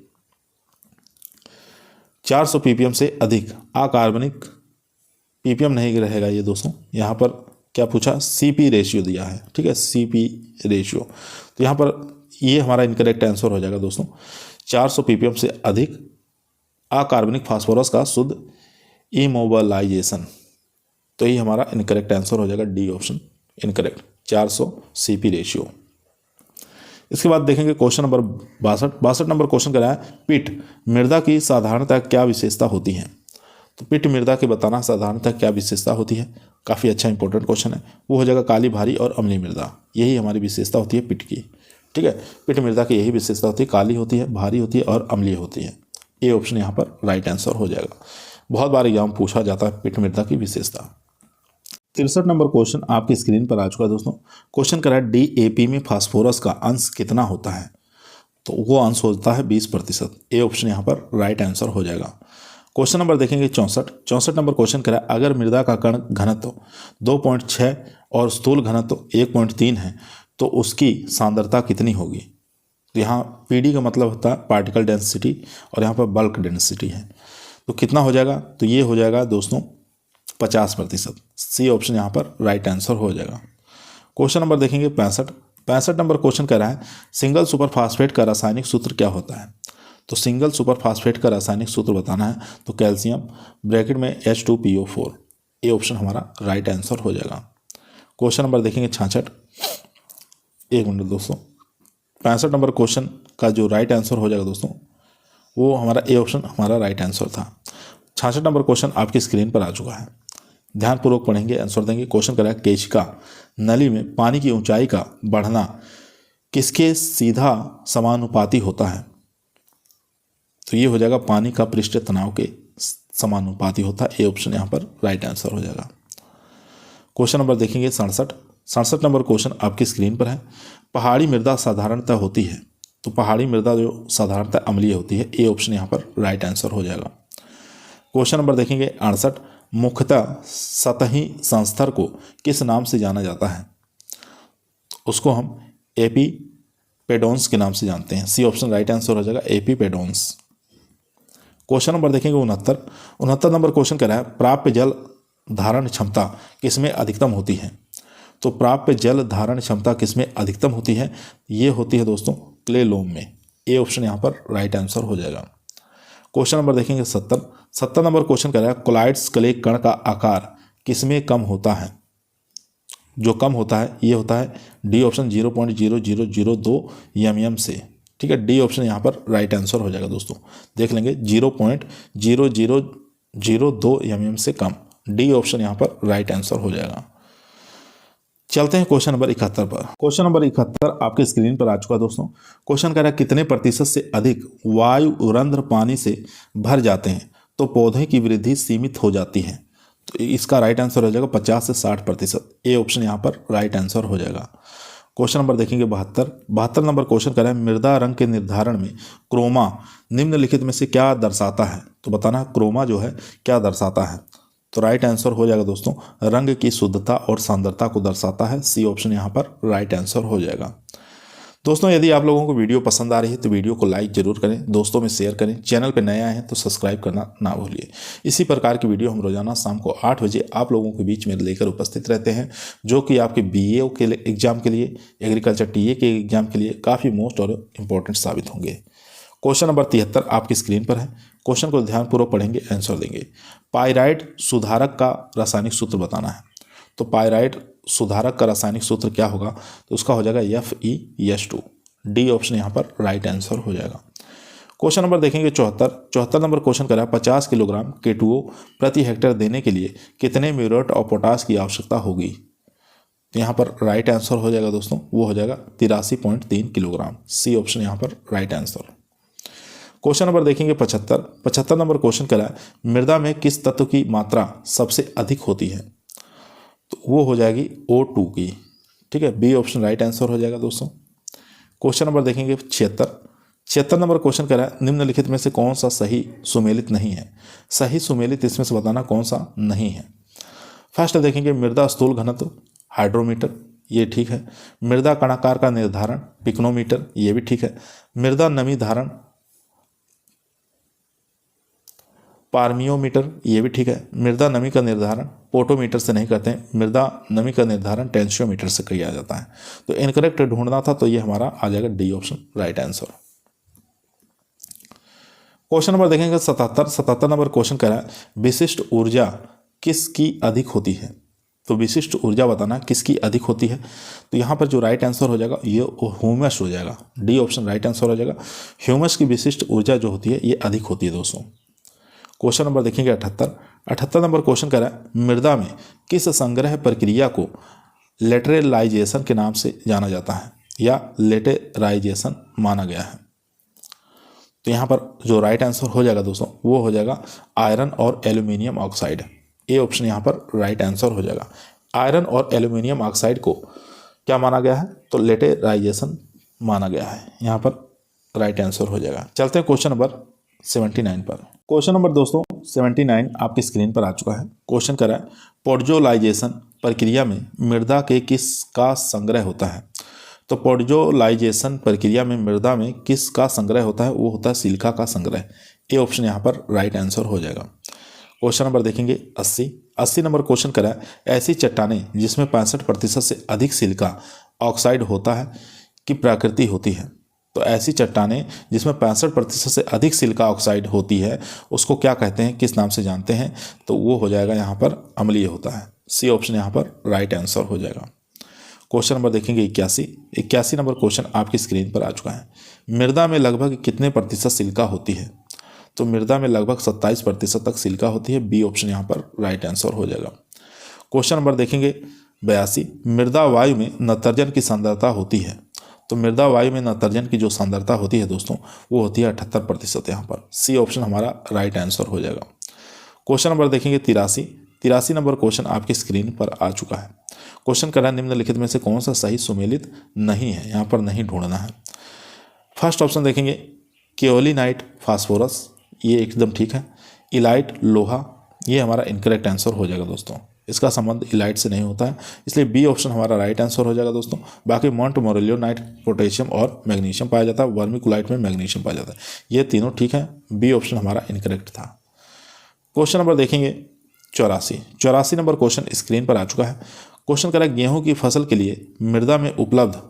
400 ppm से अधिक अकार्बनिक, ppm नहीं रहेगा ये दोस्तों, यहाँ पर क्या पूछा, CP रेशियो दिया है, ठीक है, CP रेशियो। तो यहाँ पर ये हमारा इनकरेक्ट आंसर हो जाएगा दोस्तों। 400 ppm से अधिक अकार्बनिक फास्फोरस का शुद्ध इमोबाइलाइजेशन, तो ये हमारा इनकरेक्ट आंसर हो जाएगा, D option incorrect, 400 CP ratio. इसके बाद देखेंगे क्वेश्चन नंबर 62 नंबर क्वेश्चन करा है, पिट मृदा की साधारणतः क्या विशेषता होती है। तो पिट मृदा के बताना साधारणतः क्या विशेषता होती है, काफ़ी अच्छा इंपॉर्टेंट क्वेश्चन है। वो हो जाएगा काली, भारी और अम्लीय मृदा, यही हमारी विशेषता होती है पिट की, ठीक है। पिट मृदा की यही विशेषता होती है, काली होती है, भारी होती है और अम्लीय होती है। ए ऑप्शन यहाँ पर राइट आंसर हो जाएगा। बहुत बार एग्जाम पूछा जाता है पिट मृदा की विशेषता। 63 नंबर क्वेश्चन आपकी स्क्रीन पर आ चुका है दोस्तों। क्वेश्चन करा है DAP में फास्फोरस का अंश कितना होता है। तो वो अंश होता है 20%। ए ऑप्शन यहाँ पर राइट आंसर हो जाएगा। क्वेश्चन नंबर देखेंगे 64 नंबर क्वेश्चन करा है, अगर मृदा का कण घनत्व 2.6 और स्थूल घनत्व 1.3 है तो उसकी सांद्रता कितनी होगी। तो यहाँ PD का मतलब होता है पार्टिकल डेंसिटी और यहाँ पर बल्क डेंसिटी है, तो कितना हो जाएगा, तो ये हो जाएगा दोस्तों 50%। सी ऑप्शन यहाँ पर राइट आंसर हो जाएगा। क्वेश्चन नंबर देखेंगे 65 नंबर क्वेश्चन कह रहा है, सिंगल सुपर फास्फेट का रासायनिक सूत्र क्या होता है। तो सिंगल सुपर फास्फेट का रासायनिक सूत्र बताना है, तो कैल्शियम ब्रैकेट में H2PO4, ये ऑप्शन हमारा राइट आंसर हो जाएगा। क्वेश्चन नंबर देखेंगे 66, एक मिनट दोस्तों, 65 नंबर क्वेश्चन का जो राइट आंसर हो जाएगा दोस्तों, वो हमारा ए ऑप्शन हमारा राइट आंसर था। 66 नंबर क्वेश्चन आपकी स्क्रीन पर आ चुका है, ध्यानपूर्वक पढ़ेंगे, आंसर देंगे। क्वेश्चन करा है, केशिका नली में पानी की ऊंचाई का बढ़ना किसके सीधा समानुपाती होता है। तो ये हो जाएगा पानी का पृष्ठीय तनाव के समानुपाती होता है। ए ऑप्शन यहाँ पर राइट आंसर हो जाएगा। क्वेश्चन नंबर देखेंगे 67 नंबर क्वेश्चन आपकी स्क्रीन पर है, पहाड़ी मृदा साधारणतः होती है। तो पहाड़ी मृदा जो साधारणतः अम्लीय होती है। ए ऑप्शन यहाँ पर राइट आंसर हो जाएगा। क्वेश्चन नंबर देखेंगे 68, मुख्यतः सतही संस्तर को किस नाम से जाना जाता है। उसको हम एपिपेडोन्स के नाम से जानते हैं। सी ऑप्शन राइट आंसर हो जाएगा, एपिपेडोन्स। क्वेश्चन नंबर देखेंगे 69 नंबर क्वेश्चन कह रहा है, प्राप्य जल धारण क्षमता किसमें अधिकतम होती है। तो प्राप्य जल धारण क्षमता किसमें अधिकतम होती है, ये होती है दोस्तों क्ले लोम में। ए ऑप्शन यहाँ पर राइट आंसर हो जाएगा। क्वेश्चन नंबर देखेंगे 70 नंबर क्वेश्चन कह रहा है, कोलाइड्स क्ले कण का आकार किसमें कम होता है। जो कम होता है ये होता है डी ऑप्शन 0.0002 mm से, ठीक है। डी ऑप्शन यहाँ पर राइट आंसर हो जाएगा दोस्तों। देख लेंगे 0.0002 mm से कम, डी ऑप्शन यहाँ पर राइट आंसर हो जाएगा। चलते हैं क्वेश्चन नंबर 71 पर। क्वेश्चन नंबर 71 आपके स्क्रीन पर आ चुका है दोस्तों। क्वेश्चन कह रहा है, कितने प्रतिशत से अधिक वायु रंध्र पानी से भर जाते हैं तो पौधे की वृद्धि सीमित हो जाती है। तो इसका राइट आंसर हो जाएगा 50 से 60%। ए ऑप्शन यहाँ पर राइट आंसर हो जाएगा। क्वेश्चन नंबर देखेंगे 72 नंबर क्वेश्चन कह रहा है, मृदा रंग के निर्धारण में क्रोमा निम्नलिखित में से क्या दर्शाता है। तो बताना है क्रोमा जो है क्या दर्शाता है। तो राइट आंसर हो जाएगा दोस्तों, रंग की शुद्धता और सांद्रता को दर्शाता है। सी ऑप्शन यहाँ पर राइट आंसर हो जाएगा। दोस्तों यदि आप लोगों को वीडियो पसंद आ रही है तो वीडियो को लाइक जरूर करें, दोस्तों में शेयर करें, चैनल पर नए आए हैं तो सब्सक्राइब करना ना भूलिए। इसी प्रकार की वीडियो हम रोजाना शाम को 8 बजे आप लोगों के बीच में लेकर उपस्थित रहते हैं, जो कि आपके BA के एग्जाम के लिए, एग्रीकल्चर TA के एग्जाम के लिए काफ़ी मोस्ट और इम्पोर्टेंट साबित होंगे। क्वेश्चन नंबर 73 आपकी स्क्रीन पर है। क्वेश्चन को ध्यानपूर्वक पढ़ेंगे, आंसर देंगे। पाइराइड सुधारक का रासायनिक सूत्र बताना है। तो पाइराइड सुधारक का रासायनिक सूत्र क्या होगा, तो उसका हो जाएगा FeS2। डी ऑप्शन यहाँ पर राइट आंसर हो जाएगा। क्वेश्चन नंबर देखेंगे 74 नंबर क्वेश्चन करा है, 50 किलोग्राम K2O प्रति हेक्टेयर देने के लिए कितने म्यूरेट ऑफ पोटाश की आवश्यकता होगी। तो यहाँ पर राइट आंसर हो जाएगा दोस्तों, वो हो जाएगा 83.3 किलोग्राम। सी ऑप्शन यहाँ पर राइट आंसर। क्वेश्चन नंबर देखेंगे 75 नंबर क्वेश्चन करा है, मृदा में किस तत्व की मात्रा सबसे अधिक होती है? तो वो हो जाएगी O2 की। ठीक है, बी ऑप्शन राइट आंसर हो जाएगा दोस्तों। क्वेश्चन नंबर देखेंगे 76 नंबर क्वेश्चन करा है, निम्नलिखित में से कौन सा सही सुमेलित नहीं है? सही सुमेलित इसमें से बताना कौन सा नहीं है। फर्स्ट देखेंगे मृदा स्थूल घनत्व हाइड्रोमीटर, ये ठीक है। मृदा कणाकार का निर्धारण पिक्नोमीटर, ये भी ठीक है। मृदा नमी धारण पारमियोमीटर, ये भी ठीक है। मृदा नमी का निर्धारण पोटोमीटर से नहीं करते हैं, मृदा नमी का निर्धारण टेंशियोमीटर से किया जाता है। तो इनकरेक्ट ढूंढना था, तो ये हमारा आ जाएगा D option right answer. Question number देखेंगे 77 नंबर क्वेश्चन करा है, विशिष्ट ऊर्जा किसकी अधिक होती है? तो विशिष्ट ऊर्जा बताना किसकी अधिक होती है। तो यहाँ पर जो राइट आंसर हो जाएगा ये ह्यूमस हो जाएगा, डी ऑप्शन राइट आंसर हो जाएगा। ह्यूमस की विशिष्ट ऊर्जा जो होती है ये अधिक होती है दोस्तों। क्वेश्चन नंबर देखेंगे 78 नंबर क्वेश्चन करा है, मृदा में किस संग्रह प्रक्रिया को लेटरलाइजेशन के नाम से जाना जाता है या लेटेराइजेशन माना गया है? तो यहाँ पर जो राइट आंसर हो जाएगा दोस्तों वो हो जाएगा आयरन और एल्यूमिनियम ऑक्साइड। ए ऑप्शन यहाँ पर राइट आंसर हो जाएगा। आयरन और एल्यूमिनियम ऑक्साइड को क्या माना गया है? तो लेटेराइजेशन माना गया है, यहाँ पर राइट आंसर हो जाएगा। चलते हैं क्वेश्चन नंबर 79 पर। क्वेश्चन नंबर दोस्तों 79 आपकी स्क्रीन पर आ चुका है। क्वेश्चन करा है, पोडजोलाइजेशन प्रक्रिया में मृदा के किसका संग्रह होता है? तो पोडजोलाइजेशन प्रक्रिया में मृदा में किसका संग्रह होता है? वो होता है सिलिका का संग्रह। ए ऑप्शन यहाँ पर राइट आंसर हो जाएगा। क्वेश्चन नंबर देखेंगे 80 नंबर क्वेश्चन करा है, ऐसी चट्टानें जिसमें 65% से अधिक सिलिका ऑक्साइड होता है की प्रकृति होती है? तो ऐसी चट्टानें जिसमें 65% से अधिक सिलिका ऑक्साइड होती है उसको क्या कहते हैं, किस नाम से जानते हैं? तो वो हो जाएगा यहाँ पर अम्लीय होता है। सी ऑप्शन यहाँ पर राइट आंसर हो जाएगा। क्वेश्चन नंबर देखेंगे 81 नंबर क्वेश्चन आपकी स्क्रीन पर आ चुका है। मृदा में लगभग कितने प्रतिशत सिलिका होती है? तो मृदा में लगभग 27% तक सिलिका होती है। बी ऑप्शन यहाँ पर राइट आंसर हो जाएगा। क्वेश्चन नंबर देखेंगे 82, मृदा वायु में नत्रजन की सांद्रता होती है? तो मृदा वायु में नत्रजन की जो सांद्रता होती है दोस्तों वो होती है 78%। यहाँ पर सी ऑप्शन हमारा राइट आंसर हो जाएगा। क्वेश्चन नंबर देखेंगे 83 नंबर क्वेश्चन आपकी स्क्रीन पर आ चुका है। क्वेश्चन करा, निम्नलिखित में से कौन सा सही सुमेलित नहीं है? यहाँ पर नहीं ढूंढना है। फर्स्ट ऑप्शन देखेंगे केओलिनाइट फास्फोरस, ये एकदम ठीक है। इलाइट लोहा, ये हमारा इनकरेक्ट आंसर हो जाएगा दोस्तों। इसका संबंध इलाइट से नहीं होता है, इसलिए बी ऑप्शन हमारा राइट आंसर हो जाएगा दोस्तों। बाकी मॉन्ट मोरेलियोनाइट पोटेशियम और मैग्नीशियम पाया जाता है, वर्मिकुलाइट में मैग्नीशियम पाया जाता है, ये तीनों ठीक है। बी ऑप्शन हमारा इनकरेक्ट था। क्वेश्चन नंबर देखेंगे 84 नंबर क्वेश्चन स्क्रीन पर आ चुका है। क्वेश्चन करा, गेहूं की फसल के लिए मृदा में उपलब्ध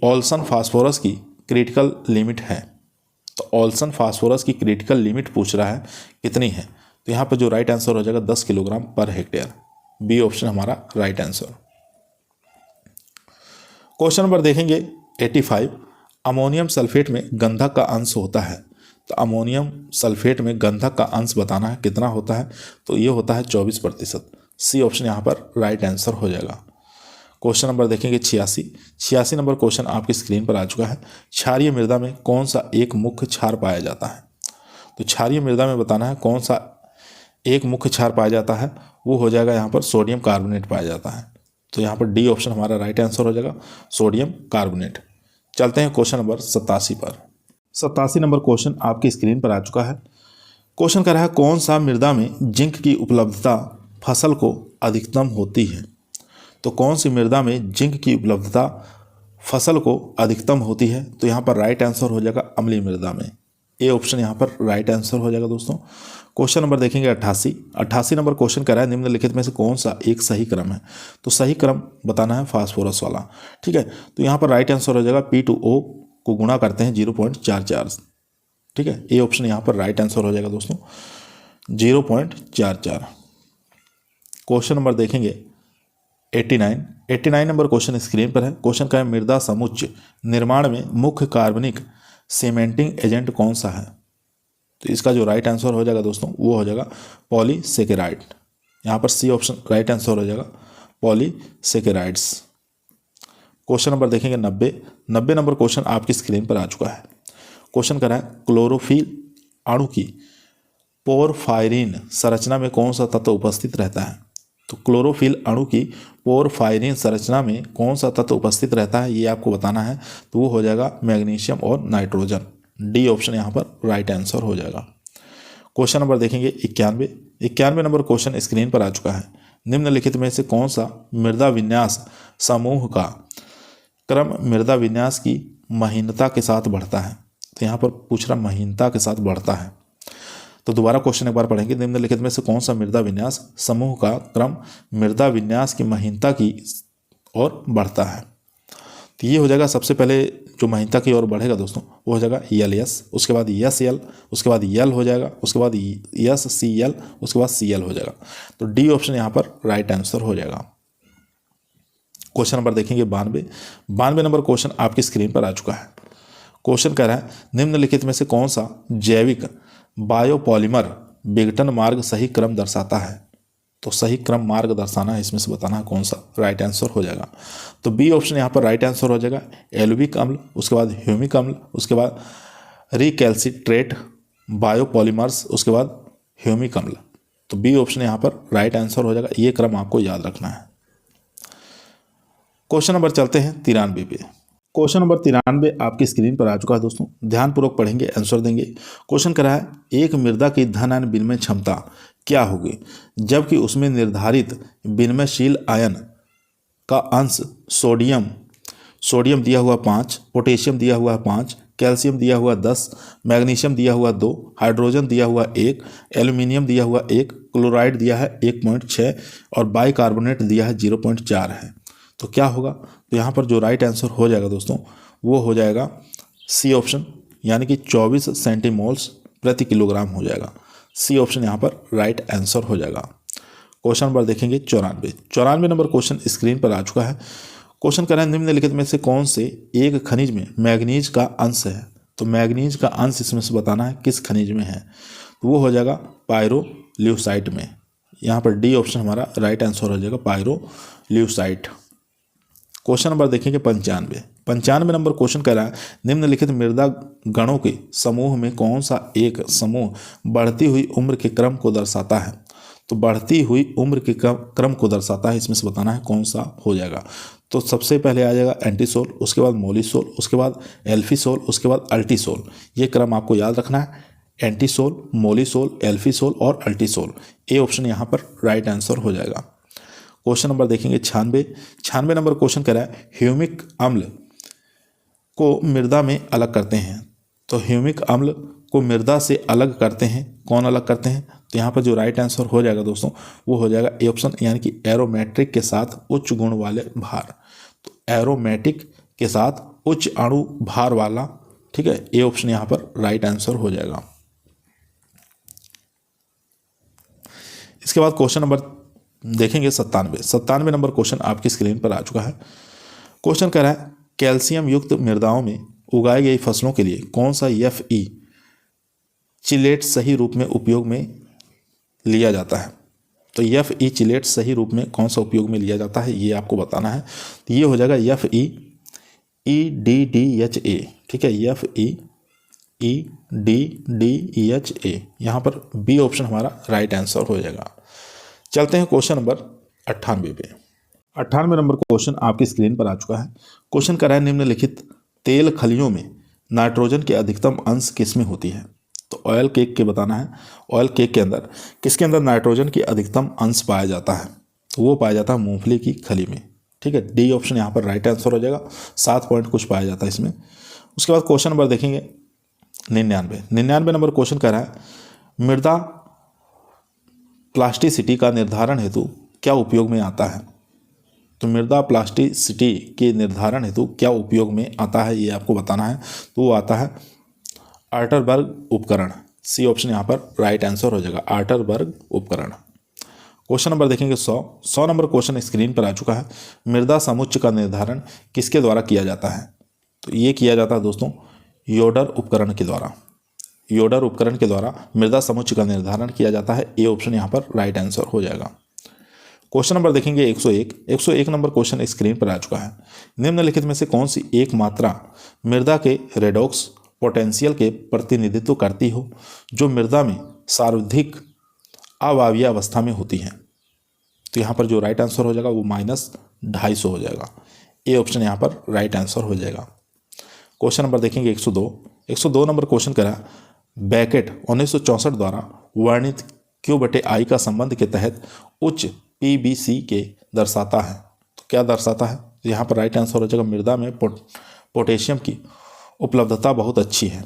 ऑल्सन फास्फोरस की क्रिटिकल लिमिट है? तो ऑल्सन फास्फोरस की क्रिटिकल लिमिट पूछ रहा है कितनी है? तो यहाँ पर जो राइट आंसर हो जाएगा 10 kilogram per hectare. B option हमारा राइट आंसर। क्वेश्चन नंबर देखेंगे 85, अमोनियम सल्फेट में गंधक का अंश होता है? तो अमोनियम सल्फेट में गंधक का अंश बताना है कितना होता है? तो ये होता है 24%। सी ऑप्शन यहाँ पर राइट आंसर हो जाएगा। क्वेश्चन नंबर देखेंगे 86 नंबर क्वेश्चन आपकी स्क्रीन पर आ चुका है। क्षारीय मृदा में कौन सा एक मुख्य क्षार पाया जाता है? तो क्षारीय मृदा में बताना है कौन सा एक मुख्य क्षार पाया जाता है, वो हो जाएगा यहाँ पर सोडियम कार्बोनेट पाया जाता है। तो यहाँ पर डी ऑप्शन हमारा राइट आंसर हो जाएगा, सोडियम कार्बोनेट। चलते हैं क्वेश्चन नंबर 87 पर। 87 नंबर क्वेश्चन आपकी स्क्रीन पर आ चुका है। क्वेश्चन कर रहा है, कौन सा मृदा में जिंक की उपलब्धता फसल को अधिकतम होती है? तो कौन सी मृदा में जिंक की उपलब्धता फसल को अधिकतम होती है? तो यहाँ पर राइट आंसर हो जाएगा अम्लीय मृदा में। ए ऑप्शन यहाँ पर राइट आंसर हो जाएगा दोस्तों। क्वेश्चन नंबर देखेंगे 88 नंबर क्वेश्चन कर रहा है, निम्नलिखित में से कौन सा एक सही क्रम है? तो सही क्रम बताना है फास्फोरस वाला, ठीक है। तो यहाँ पर राइट आंसर हो जाएगा P2O को गुणा करते हैं 0.44, ठीक है। ए ऑप्शन यहाँ पर राइट आंसर हो जाएगा दोस्तों 0.44। क्वेश्चन नंबर देखेंगे 89 नंबर क्वेश्चन स्क्रीन पर है। क्वेश्चन का है, मृदा समुच्चय निर्माण में मुख्य कार्बनिक सीमेंटिंग एजेंट कौन सा है? तो इसका जो राइट आंसर हो जाएगा दोस्तों वो हो जाएगा पॉलीसेकेराइड। यहाँ पर सी ऑप्शन राइट आंसर हो जाएगा पॉलीसेकेराइड्स। क्वेश्चन नंबर देखेंगे 90 नंबर क्वेश्चन आपकी स्क्रीन पर आ चुका है। क्वेश्चन करा है क्लोरोफिल अणु की पोरफायरिन संरचना में कौन सा तत्व उपस्थित रहता है। तो क्लोरोफिल अणु की पोरफायरिन संरचना में कौन सा तत्व उपस्थित रहता है ये आपको बताना है। तो वो हो जाएगा मैग्नीशियम और नाइट्रोजन। डी ऑप्शन यहाँ पर राइट आंसर हो जाएगा। क्वेश्चन नंबर देखेंगे 91 नंबर क्वेश्चन स्क्रीन पर आ चुका है। निम्नलिखित में से कौन सा मृदा विन्यास समूह का क्रम मृदा विन्यास की महीनता के साथ बढ़ता है। तो यहाँ पर पूछ रहा महीनता के साथ बढ़ता है। तो दोबारा क्वेश्चन एक बार पढ़ेंगे। निम्नलिखित में से कौन सा मृदा विन्यास समूह का क्रम मृदा विन्यास की महीनता की ओर बढ़ता है। तो ये हो जाएगा सबसे पहले जो महीनता की ओर बढ़ेगा दोस्तों वो हो जाएगा LS, उसके बाद SL, उसके बाद L हो जाएगा, उसके बाद SCL, उसके बाद CL हो जाएगा। तो डी ऑप्शन यहाँ पर राइट आंसर हो जाएगा। क्वेश्चन नंबर देखेंगे 92 नंबर क्वेश्चन आपकी स्क्रीन पर आ चुका है। क्वेश्चन कह रहा है निम्नलिखित में से कौन सा जैविक बायोपॉलिमर विघटन मार्ग सही क्रम दर्शाता है। तो सही क्रम मार्ग दर्शाना है, इसमें से बताना है कौन सा। राइट आंसर हो जाएगा। तो बी ऑप्शन यहाँ पर राइट आंसर हो जाएगा। एल्विक अम्ल, उसके बाद ह्यूमिक अम्ल, उसके बाद रिकैल्सिट्रेट बायोपॉलिमर्स, उसके बाद ह्यूमिक अम्ल। तो बी ऑप्शन यहाँ पर राइट आंसर हो जाएगा। ये क्रम आपको याद रखना है। क्वेश्चन नंबर चलते हैं 93 पे। क्वेश्चन नंबर 93 आपकी स्क्रीन पर आ चुका है दोस्तों। ध्यानपूर्वक पढ़ेंगे, आंसर देंगे। क्वेश्चन करा है एक मृदा की धन आयन विनिमय क्षमता क्या होगी जबकि उसमें निर्धारित विनिमयशील आयन का अंश सोडियम दिया हुआ 5, पोटेशियम दिया हुआ 5, कैल्शियम दिया हुआ 10, मैग्नीशियम दिया हुआ 2, हाइड्रोजन दिया हुआ 1, एल्यूमिनियम दिया हुआ 1, क्लोराइड दिया है 1.6 और बाइकार्बोनेट दिया है 0.4 है। तो क्या होगा। तो यहाँ पर जो राइट आंसर हो जाएगा दोस्तों वो हो जाएगा सी ऑप्शन, यानी कि 24 सेंटीमोल्स प्रति किलोग्राम हो जाएगा। सी ऑप्शन यहाँ पर राइट आंसर हो जाएगा। क्वेश्चन नंबर देखेंगे 94 नंबर क्वेश्चन स्क्रीन पर आ चुका है। क्वेश्चन कर रहा है निम्नलिखित में से कौन से एक खनिज में मैग्नीज का अंश है। तो मैग्नीज का अंश इसमें से बताना है किस खनिज में है। तो वो हो जाएगा पायरोल्यूसाइट में। यहाँ पर डी ऑप्शन हमारा राइट आंसर हो जाएगा, पायरोल्यूसाइट। क्वेश्चन नंबर देखेंगे 95 नंबर क्वेश्चन कह रहा है निम्नलिखित मृदा गणों के समूह में कौन सा एक समूह बढ़ती हुई उम्र के क्रम को दर्शाता है। तो बढ़ती हुई उम्र के क्रम को दर्शाता है, इसमें से बताना है कौन सा हो जाएगा। तो सबसे पहले आ जाएगा एंटीसोल, उसके बाद मोलिसोल, उसके बाद एल्फीसोल, उसके बाद अल्टीसोल। ये क्रम आपको याद रखना है, एंटीसोल, मोलिसोल, एल्फीसोल और अल्टीसोल। ए ऑप्शन यहाँ पर राइट आंसर हो जाएगा। क्वेश्चन नंबर देखेंगे 96 नंबर क्वेश्चन कह रहा है ह्यूमिक अम्ल को मृदा में अलग करते हैं। तो ह्यूमिक अम्ल को मृदा से अलग करते हैं, कौन अलग करते हैं। तो यहाँ पर जो राइट आंसर हो जाएगा दोस्तों वो हो जाएगा ए ऑप्शन, यानी कि एरोमेट्रिक के साथ उच्च गुण वाले भार। तो एरोमेटिक के साथ उच्च अणु भार वाला, ठीक है। ए ऑप्शन यहाँ पर राइट आंसर हो जाएगा। इसके बाद क्वेश्चन नंबर देखेंगे 97 नंबर क्वेश्चन आपकी स्क्रीन पर आ चुका है। क्वेश्चन कह रहा है कैल्शियम युक्त मृदाओं में उगाई गई फसलों के लिए कौन सा Fe चिलेट सही रूप में उपयोग में लिया जाता है। तो Fe चिलेट सही रूप में कौन सा उपयोग में लिया जाता है ये आपको बताना है। तो ये हो जाएगा FeEDDHA, ठीक है, FeEDDHA। यहाँ पर बी ऑप्शन हमारा राइट आंसर हो जाएगा। चलते हैं क्वेश्चन नंबर 98 पे। 98 नंबर क्वेश्चन आपकी स्क्रीन पर आ चुका है। क्वेश्चन कर रहा है निम्नलिखित तेल खलियों में नाइट्रोजन की अधिकतम अंश किसमें होती है। तो ऑयल केक के बताना है, ऑयल केक के अंदर किसके अंदर नाइट्रोजन की अधिकतम अंश पाया जाता है। तो वो पाया जाता है मूंगफली की खली में, ठीक है। डी ऑप्शन यहाँ पर राइट आंसर हो जाएगा। 7 पॉइंट कुछ पाया जाता है इसमें। उसके बाद क्वेश्चन नंबर देखेंगे 99 नंबर क्वेश्चन कह रहा है मृदा प्लास्टिसिटी का निर्धारण हेतु क्या उपयोग में आता है। तो मृदा प्लास्टिसिटी के निर्धारण हेतु क्या उपयोग में आता है ये आपको बताना है। तो वो आता है आर्टरबर्ग उपकरण। सी ऑप्शन यहाँ पर राइट आंसर हो जाएगा, आर्टरबर्ग उपकरण। क्वेश्चन नंबर देखेंगे 100 नंबर क्वेश्चन स्क्रीन पर आ चुका है। मृदा समुच्चय का निर्धारण किसके द्वारा किया जाता है। तो ये किया जाता है दोस्तों योडर उपकरण के द्वारा। योडर उपकरण के द्वारा मृदा समुच्चय का निर्धारण किया जाता है। ए ऑप्शन यहाँ पर राइट आंसर हो जाएगा। क्वेश्चन नंबर देखेंगे 101 नंबर क्वेश्चन स्क्रीन पर आ चुका है। निम्नलिखित में से कौन सी एक मात्रा मृदा के रेडॉक्स पोटेंशियल के प्रतिनिधित्व करती हो जो मृदा में सर्वाधिक अवायवीय अवस्था में होती है? तो यहाँ पर जो राइट आंसर हो जाएगा वो -250 हो जाएगा। ए ऑप्शन यहाँ पर राइट आंसर हो जाएगा। क्वेश्चन नंबर देखेंगे 102 नंबर क्वेश्चन करा बैकेट 1964 द्वारा वर्णित Q/I का संबंध के तहत उच्च PBC के दर्शाता है। तो क्या दर्शाता है? तो यहाँ पर राइट आंसर हो जाएगा मृदा में पोटेशियम की उपलब्धता बहुत अच्छी है।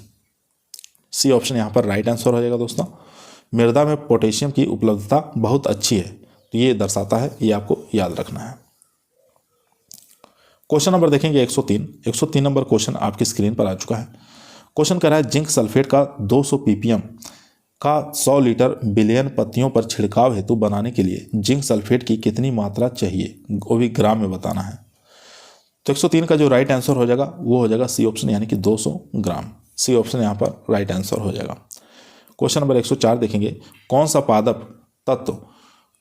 सी ऑप्शन यहाँ पर राइट आंसर हो जाएगा दोस्तों। मृदा में पोटेशियम की उपलब्धता बहुत अच्छी है, तो ये दर्शाता है, ये आपको याद रखना है। क्वेश्चन नंबर देखेंगे 103 नंबर क्वेश्चन आपकी स्क्रीन पर आ चुका है। क्वेश्चन कर रहा है जिंक सल्फेट का 200 ppm का 100 लीटर बिलियन पत्तियों पर छिड़काव हेतु बनाने के लिए जिंक सल्फेट की कितनी मात्रा चाहिए, वो भी ग्राम में बताना है। तो 103 का जो राइट आंसर हो जाएगा वो हो जाएगा सी ऑप्शन यानी कि 200 ग्राम। सी ऑप्शन यहाँ पर राइट आंसर हो जाएगा। क्वेश्चन नंबर 104 देखेंगे कौन सा पादप तत्व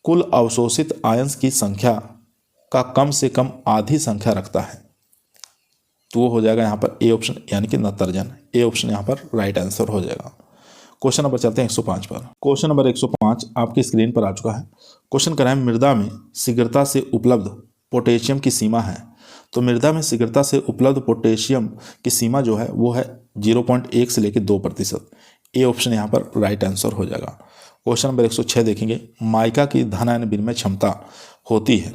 कुल अवशोषित आयंस की संख्या का कम से कम आधी संख्या रखता है? तो वो हो जाएगा यहाँ पर ए ऑप्शन यानी कि नत्रजन। ए ऑप्शन यहाँ पर राइट आंसर हो जाएगा। क्वेश्चन नंबर चलते हैं 105 पर। क्वेश्चन नंबर 105 आपकी स्क्रीन पर आ चुका है। क्वेश्चन कर रहा है मृदा में शीघ्रता से उपलब्ध पोटेशियम की सीमा है। तो मृदा में शीघ्रता से उपलब्ध पोटेशियम की सीमा जो है वो है 0.1 से लेकर 2%। ए ऑप्शन यहाँ पर राइट आंसर हो जाएगा। क्वेश्चन नंबर 106 देखेंगे माइका की धनायन विनिमय क्षमता होती है,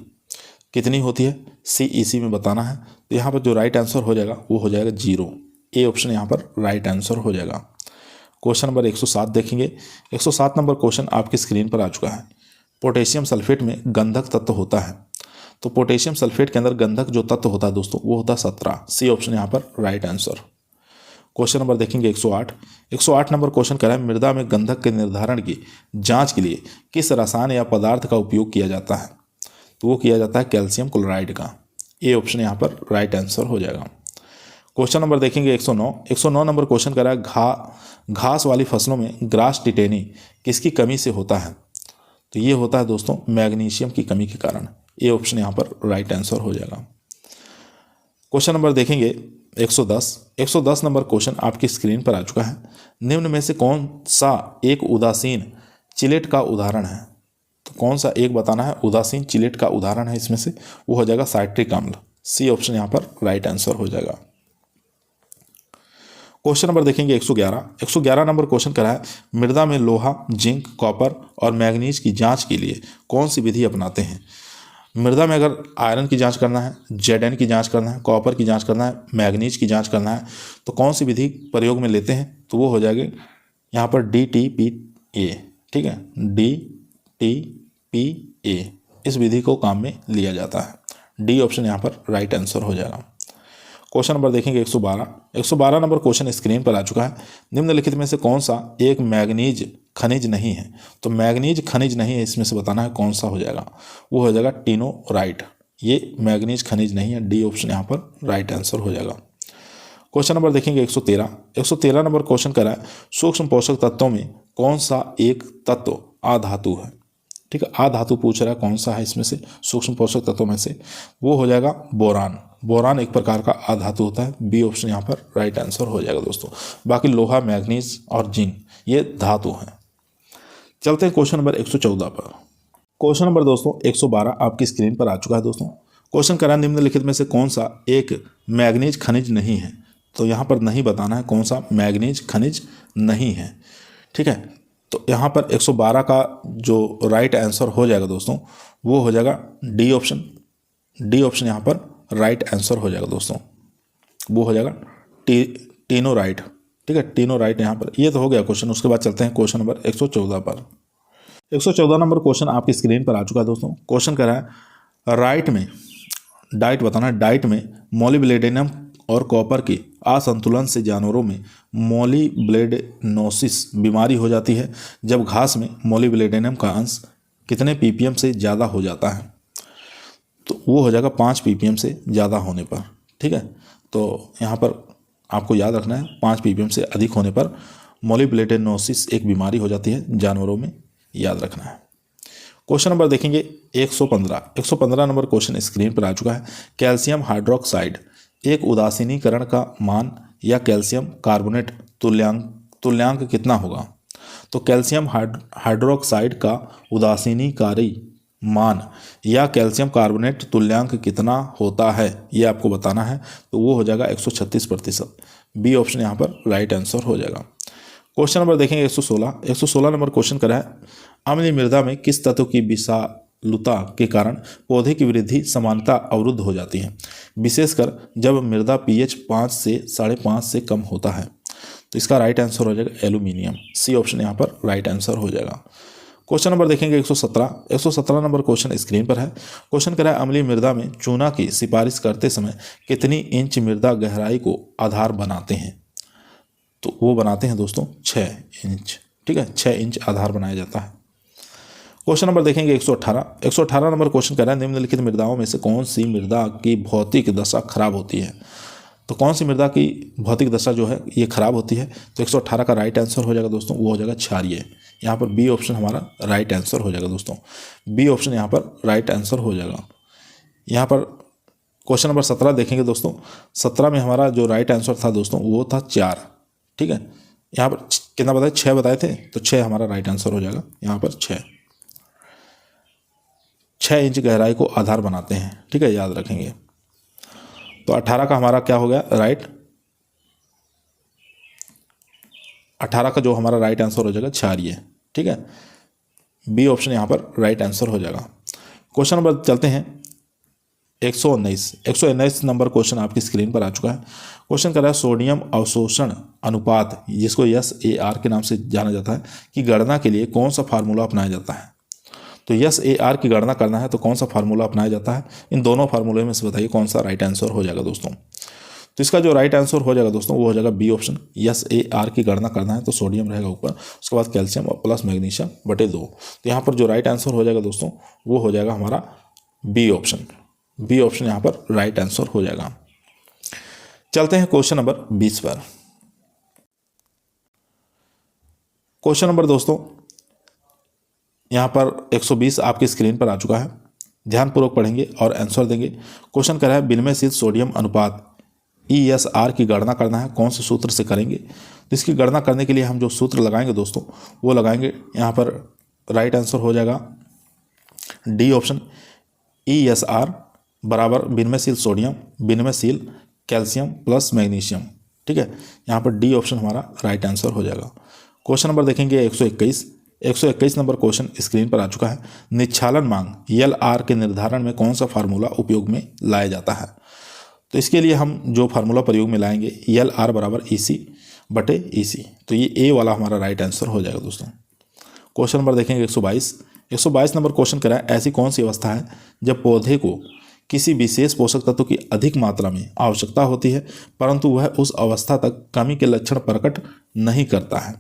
कितनी होती है? CEC में बताना है। तो यहाँ पर जो राइट आंसर हो जाएगा वो हो जाएगा 0। ए ऑप्शन यहाँ पर राइट आंसर हो जाएगा। क्वेश्चन नंबर 107 देखेंगे। 107 नंबर क्वेश्चन आपकी स्क्रीन पर आ चुका है। पोटेशियम सल्फेट में गंधक तत्व होता है। तो पोटेशियम सल्फेट के अंदर गंधक जो तत्व होता है दोस्तों वो होता है 17। सी ऑप्शन यहाँ पर राइट आंसर। क्वेश्चन नंबर देखेंगे 108 नंबर क्वेश्चन कह रहा है मृदा में गंधक के निर्धारण की जांच के लिए किस रसायन या पदार्थ का उपयोग किया जाता है? तो वो किया जाता है कैल्शियम क्लोराइड का। ए ऑप्शन यहाँ पर राइट आंसर हो जाएगा। क्वेश्चन नंबर देखेंगे 109 नंबर क्वेश्चन कह रहा है घास वाली फसलों में ग्रास टिटेनी किसकी कमी से होता है? तो ये होता है दोस्तों मैग्नीशियम की कमी के कारण। ए ऑप्शन यहाँ पर राइट आंसर हो जाएगा। क्वेश्चन नंबर देखेंगे 110 नंबर क्वेश्चन आपकी स्क्रीन पर आ चुका है। निम्न में से कौन सा एक उदासीन चिलेट का उदाहरण है? तो कौन सा एक बताना है उदासीन चिलेट का उदाहरण है इसमें से? वो हो जाएगा साइट्रिक अम्ल। सी ऑप्शन यहाँ पर राइट आंसर हो जाएगा। क्वेश्चन नंबर देखेंगे 111 नंबर क्वेश्चन करा है मृदा में लोहा, जिंक, कॉपर और मैग्नीज की जांच के लिए कौन सी विधि अपनाते हैं? मृदा में अगर आयरन की जांच करना है, Zn की जांच करना है, कॉपर की जांच करना है, मैग्नीज की जांच करना है, तो कौन सी विधि प्रयोग में लेते हैं? तो वो हो जाएगी यहाँ पर DTPA। ठीक है, DTPA इस विधि को काम में लिया जाता है। डी ऑप्शन यहाँ पर राइट आंसर हो जाएगा। क्वेश्चन नंबर देखेंगे 112 नंबर क्वेश्चन स्क्रीन पर आ चुका है। निम्नलिखित में से कौन सा एक मैग्नीज खनिज नहीं है? तो मैग्नीज खनिज नहीं है, इसमें से बताना है कौन सा हो जाएगा। वो हो जाएगा टिनोराइट। ये मैग्नीज खनिज नहीं है। डी ऑप्शन यहाँ पर राइट आंसर हो जाएगा। क्वेश्चन नंबर देखेंगे 113 नंबर क्वेश्चन करा है सूक्ष्म पोषक तत्वों में कौन सा एक तत्व अधातु है? ठीक है, अधातु पूछ रहा है कौन सा है इसमें से सूक्ष्म पोषक तत्वों में से? वो हो जाएगा बोरान। बोरान एक प्रकार का अधातु होता है। बी ऑप्शन यहाँ पर राइट आंसर हो जाएगा दोस्तों। बाकी लोहा, मैग्नीज और जिंक ये धातु हैं। चलते हैं क्वेश्चन नंबर 114 पर। क्वेश्चन नंबर दोस्तों 112 आपकी स्क्रीन पर आ चुका है दोस्तों। क्वेश्चन करा निम्नलिखित में से कौन सा एक मैग्नीज खनिज नहीं है? तो यहाँ पर नहीं बताना है कौन सा मैग्नीज खनिज नहीं है। ठीक है, तो यहाँ पर 112 का जो राइट आंसर हो जाएगा दोस्तों वो हो जाएगा डी ऑप्शन। डी ऑप्शन यहाँ पर राइट आंसर हो जाएगा दोस्तों। वो हो जाएगा टिनोराइट। ठीक है, टिनोराइट यहाँ पर। ये तो हो गया क्वेश्चन। उसके बाद चलते हैं क्वेश्चन नंबर 114 पर। 114 नंबर क्वेश्चन आपकी स्क्रीन पर आ चुका है दोस्तों। क्वेश्चन कह रहा है डाइट बताना है। डाइट में मोलिब्लेडेनम और कॉपर के असंतुलन से जानवरों में मोलिब्लेडनोसिस बीमारी हो जाती है जब घास में मोलिब्लेडेनम का अंश कितने ppm से ज़्यादा हो जाता है? तो वो हो जाएगा 5 ppm से ज़्यादा होने पर। ठीक है, तो यहाँ पर आपको याद रखना है 5 ppm से अधिक होने पर मोलिब्लेडनोसिस एक बीमारी हो जाती है जानवरों में, याद रखना है। क्वेश्चन नंबर देखेंगे 115 नंबर क्वेश्चन स्क्रीन पर आ चुका है। कैल्शियम हाइड्रोक्साइड एक उदासीनीकरण का मान या कैल्शियम कार्बोनेट तुल्यांक कितना होगा? तो कैल्शियम हाइड्रोक्साइड का उदासीनीकारी मान या कैल्शियम कार्बोनेट तुल्यांक कितना होता है ये आपको बताना है। तो वो हो जाएगा 136%। बी ऑप्शन यहाँ पर राइट आंसर हो जाएगा। क्वेश्चन नंबर देखेंगे 116 नंबर क्वेश्चन करा है, अम्लीय मृदा में किस तत्व की विषालुता के कारण पौधे की वृद्धि समानता अवरुद्ध हो जाती है, विशेषकर जब मृदा पीएच 5 से 5.5 से कम होता है? तो इसका राइट आंसर हो जाएगा एल्यूमिनियम। सी ऑप्शन यहाँ पर राइट आंसर हो जाएगा। क्वेश्चन नंबर देखेंगे 117 नंबर क्वेश्चन स्क्रीन पर है। क्वेश्चन करा है, अम्लीय मृदा में चूना की सिफारिश करते समय कितनी इंच मृदा गहराई को आधार बनाते हैं? तो वो बनाते हैं दोस्तों 6 इंच। ठीक है, 6 इंच आधार बनाया जाता है। क्वेश्चन नंबर देखेंगे 118 नंबर क्वेश्चन कह रहा है, निम्नलिखित मृदाओं में से कौन सी मृदा की भौतिक दशा खराब होती है? तो कौन सी मृदा की भौतिक दशा जो है ये खराब होती है? तो 118 का राइट आंसर हो जाएगा दोस्तों, वो हो जाएगा क्षारीय। यहाँ पर बी ऑप्शन हमारा राइट आंसर हो जाएगा दोस्तों। बी ऑप्शन यहाँ पर राइट आंसर हो जाएगा। यहाँ पर क्वेश्चन नंबर 17 देखेंगे दोस्तों। 17 में हमारा जो राइट आंसर था दोस्तों वो था 4। ठीक है, यहाँ पर कितना बताए? 6 बताए थे, तो 6 हमारा राइट आंसर हो जाएगा। यहाँ पर 6 इंच गहराई को आधार बनाते हैं। ठीक है, याद रखेंगे। तो 18 का हमारा क्या हो गया राइट? 18 का जो हमारा राइट आंसर हो जाएगा क्षारीय। ठीक है, बी ऑप्शन यहाँ पर राइट आंसर हो जाएगा। क्वेश्चन नंबर चलते हैं 119 नंबर क्वेश्चन आपकी स्क्रीन पर आ चुका है। क्वेश्चन कर रहा है, सोडियम अवशोषण अनुपात जिसको SAR के नाम से जाना जाता है की गणना के लिए कौन सा फार्मूला अपनाया जाता है? तो SAR की गणना करना है तो कौन सा फार्मूला अपनाया जाता है? इन दोनों फार्मूले में से बताइए कौन सा राइट आंसर हो जाएगा दोस्तों। तो इसका जो राइट आंसर हो जाएगा दोस्तों वो हो जाएगा बी ऑप्शन। SAR की गणना करना है तो सोडियम रहेगा ऊपर, उसके बाद कैल्शियम और प्लस मैग्नीशियम बटे 2। तो यहाँ पर जो राइट आंसर हो जाएगा दोस्तों वो हो जाएगा हमारा बी ऑप्शन। बी ऑप्शन यहाँ पर राइट आंसर हो जाएगा। चलते हैं क्वेश्चन नंबर 20 पर। क्वेश्चन नंबर दोस्तों यहाँ पर 120 आपकी स्क्रीन पर आ चुका है। ध्यानपूर्वक पढ़ेंगे और आंसर देंगे। क्वेश्चन कर रहा है, विनिमयशील सोडियम अनुपात ESR की गणना करना है, कौन से सूत्र से करेंगे? तो इसकी गणना करने के लिए हम जो सूत्र लगाएंगे दोस्तों वो लगाएंगे। यहाँ पर राइट आंसर हो जाएगा डी ऑप्शन। ESR बराबर विनिमयशील सोडियम विनिमयशील कैल्शियम प्लस मैग्नीशियम। ठीक है, यहाँ पर डी ऑप्शन हमारा राइट आंसर हो जाएगा। क्वेश्चन नंबर देखेंगे 121 नंबर क्वेश्चन स्क्रीन पर आ चुका है। निच्छालन मांग LR के निर्धारण में कौन सा फार्मूला उपयोग में लाया जाता है? तो इसके लिए हम जो फार्मूला प्रयोग में लाएंगे LR बराबर EC बटे EC। तो ये ए वाला हमारा राइट आंसर हो जाएगा दोस्तों। क्वेश्चन नंबर देखेंगे 122 नंबर क्वेश्चन करा है, ऐसी कौन सी अवस्था है जब पौधे को किसी विशेष पोषक तत्व की अधिक मात्रा में आवश्यकता होती है परंतु वह उस अवस्था तक कमी के लक्षण प्रकट नहीं करता है?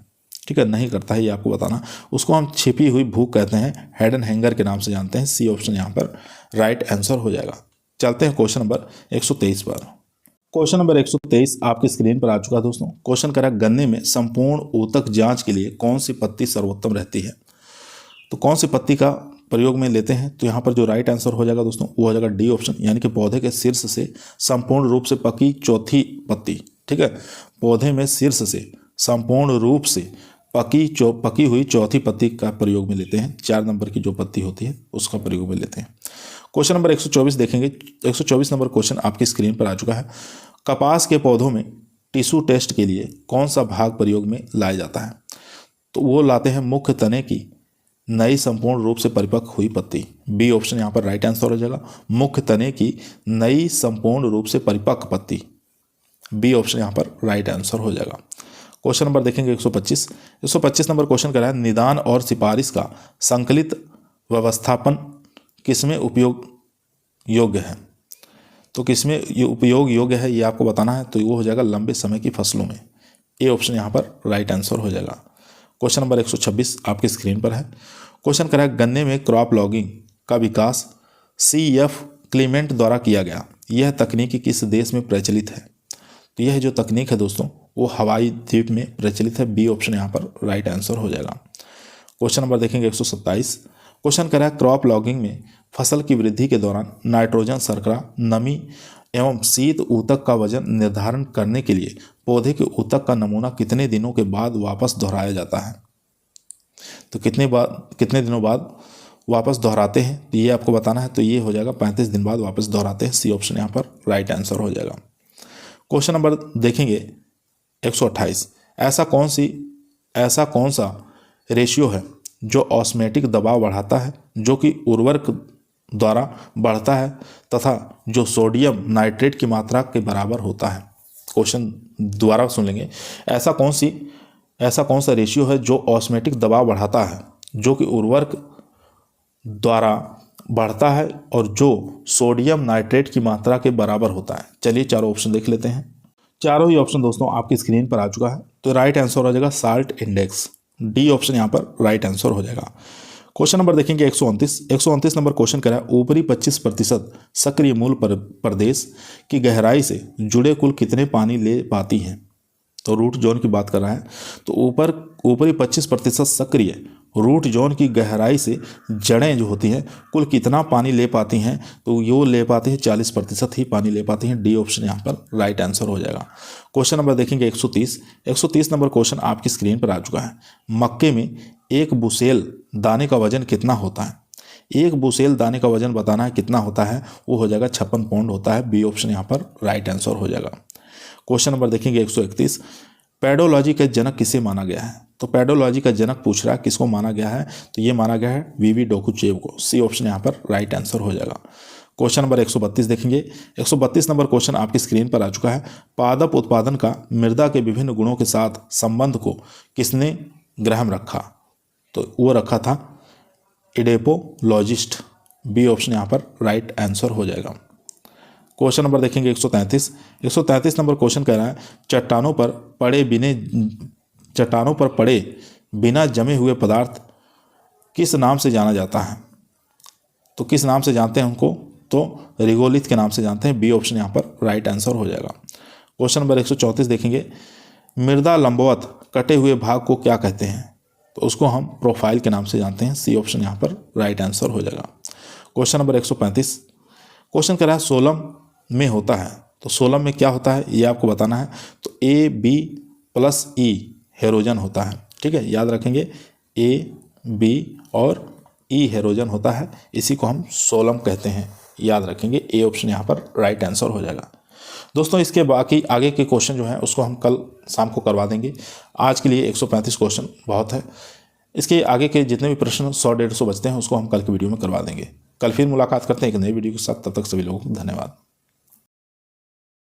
ठीक है, नहीं करता है ये आपको बताना। उसको हम छिपी हुई भूख कहते हैं, हेडन हैंगर के नाम से जानते हैं। सी ऑप्शन यहाँ पर राइट आंसर हो जाएगा। चलते हैं क्वेश्चन नंबर 123 पर। क्वेश्चन नंबर 123 आपकी स्क्रीन पर आ चुका है दोस्तों। क्वेश्चन करा, गन्ने में संपूर्ण ऊतक जांच के लिए कौन सी पत्ती सर्वोत्तम रहती है? तो कौन सी पत्ती का प्रयोग में लेते हैं? तो यहाँ पर जो राइट आंसर हो जाएगा दोस्तों वो हो जाएगा डी ऑप्शन, यानी कि पौधे के शीर्ष से संपूर्ण रूप से पकी चौथी पत्ती। ठीक है, पौधे में शीर्ष से संपूर्ण रूप से पकी हुई चौथी पत्ती का प्रयोग में लेते हैं। 4 नंबर की जो पत्ती होती है उसका प्रयोग में लेते हैं। क्वेश्चन नंबर 124 देखेंगे। 124 नंबर क्वेश्चन आपकी स्क्रीन पर आ चुका है। कपास के पौधों में टिश्यू टेस्ट के लिए कौन सा भाग प्रयोग में लाया जाता है? तो वो लाते हैं मुख्य तने की नई संपूर्ण रूप से परिपक्व हुई पत्ती। बी ऑप्शन यहाँ पर राइट आंसर हो जाएगा। मुख्य तने की नई संपूर्ण रूप से परिपक्व पत्ती। बी ऑप्शन यहाँ पर राइट आंसर हो जाएगा। क्वेश्चन नंबर देखेंगे 125 नंबर क्वेश्चन कर रहा है, निदान और सिफारिश का संकलित व्यवस्थापन किसमें उपयोग योग्य है? तो किसमें ये उपयोग योग्य है ये आपको बताना है। तो वो हो जाएगा लंबे समय की फसलों में। ए ऑप्शन यहाँ पर राइट आंसर हो जाएगा। क्वेश्चन नंबर 126 आपकी स्क्रीन पर है। क्वेश्चन कर रहा है, गन्ने में क्रॉप लॉगिंग का विकास CF क्लीमेंट द्वारा किया गया। यह तकनीक किस देश में प्रचलित है? तो यह जो तकनीक है दोस्तों वो हवाई द्वीप में प्रचलित है। बी ऑप्शन यहाँ पर राइट आंसर हो जाएगा। क्वेश्चन नंबर देखेंगे 127। क्वेश्चन कह रहा है क्रॉप लॉगिंग में फसल की वृद्धि के दौरान नाइट्रोजन, शर्करा, नमी एवं शीत ऊतक का वजन निर्धारण करने के लिए पौधे के ऊतक का नमूना कितने दिनों के बाद वापस दोहराया जाता है। तो कितने दिनों बाद वापस दोहराते हैं, तो ये आपको बताना है। तो ये हो जाएगा 35 दिन बाद वापस दोहराते हैं। सी ऑप्शन यहाँ पर राइट आंसर हो जाएगा। क्वेश्चन नंबर देखेंगे 128। ऐसा कौन सा रेशियो है जो ऑस्मेटिक दबाव बढ़ाता है, जो कि उर्वरक द्वारा बढ़ता है तथा जो सोडियम नाइट्रेट की मात्रा के बराबर होता है। क्वेश्चन दोबारा सुन लेंगे। ऐसा कौन सा रेशियो है जो ऑस्मेटिक दबाव बढ़ाता है, जो कि उर्वरक द्वारा बढ़ता है और जो सोडियम नाइट्रेट की मात्रा के बराबर होता है। चलिए चारों ऑप्शन देख लेते हैं। चारों ही ऑप्शन दोस्तों आपकी स्क्रीन पर आ चुका है। तो राइट आंसर हो जाएगा साल्ट इंडेक्स। डी ऑप्शन यहाँ पर राइट आंसर हो जाएगा। क्वेश्चन नंबर देखेंगे 129 नंबर क्वेश्चन करा है ऊपरी 25% सक्रिय मूल प्रदेश की गहराई से जुड़े कुल कितने पानी ले पाती हैं। तो रूट जोन की बात कर रहा है। तो ऊपरी 25% सक्रिय रूट जोन की गहराई से जड़ें जो होती हैं कुल कितना पानी ले पाती हैं। तो यो ले पाती हैं 40% ही पानी ले पाती हैं। डी ऑप्शन यहाँ पर राइट आंसर हो जाएगा। क्वेश्चन नंबर देखेंगे 130 नंबर क्वेश्चन आपकी स्क्रीन पर आ चुका है। मक्के में एक बुसेल दाने का वजन कितना होता है। एक बुसेल दाने का वजन बताना है कितना होता है, वो हो जाएगा 56 पाउंड होता है। बी ऑप्शन यहाँ पर राइट आंसर हो जाएगा। क्वेश्चन नंबर देखेंगे 131। पेडोलॉजी का जनक किसे माना गया है। तो पेडोलॉजी का जनक पूछ रहा है किसको माना गया है। तो ये माना गया है वीवी डोकुचेव को। सी ऑप्शन यहाँ पर राइट आंसर हो जाएगा। क्वेश्चन नंबर 132 देखेंगे। 132 नंबर क्वेश्चन आपकी स्क्रीन पर आ चुका है। पादप उत्पादन का मृदा के विभिन्न गुणों के साथ संबंध को किसने ग्रहण रखा। तो वो रखा था इडेपोलॉजिस्ट। बी ऑप्शन यहाँ पर राइट आंसर हो जाएगा। क्वेश्चन नंबर देखेंगे 133 नंबर क्वेश्चन कह रहा है चट्टानों पर पड़े बिना जमे हुए पदार्थ किस नाम से जाना जाता है। तो किस नाम से जानते हैं उनको। तो रिगोलिथ के नाम से जानते हैं। बी ऑप्शन यहाँ पर राइट आंसर हो जाएगा। क्वेश्चन नंबर 134 देखेंगे। मृदा लंबवत कटे हुए भाग को क्या कहते हैं। तो उसको हम प्रोफाइल के नाम से जानते हैं। सी ऑप्शन यहाँ पर राइट आंसर हो जाएगा। क्वेश्चन नंबर 135 क्वेश्चन कह रहा है सोलम में होता है। तो सोलम में क्या होता है ये आपको बताना है। तो AB+E हेरोजन होता है। ठीक है, याद रखेंगे AB और E हेरोजन होता है। इसी को हम सोलम कहते हैं, याद रखेंगे। ए ऑप्शन यहाँ पर राइट आंसर हो जाएगा। दोस्तों इसके बाकी आगे के क्वेश्चन जो हैं उसको हम कल शाम को करवा देंगे। आज के लिए 135 क्वेश्चन बहुत है। इसके आगे के जितने भी प्रश्न 100-150 बचते हैं उसको हम कल के वीडियो में करवा देंगे। कल फिर मुलाकात करते हैं एक नई वीडियो के साथ। तब तक सभी लोगों को धन्यवाद।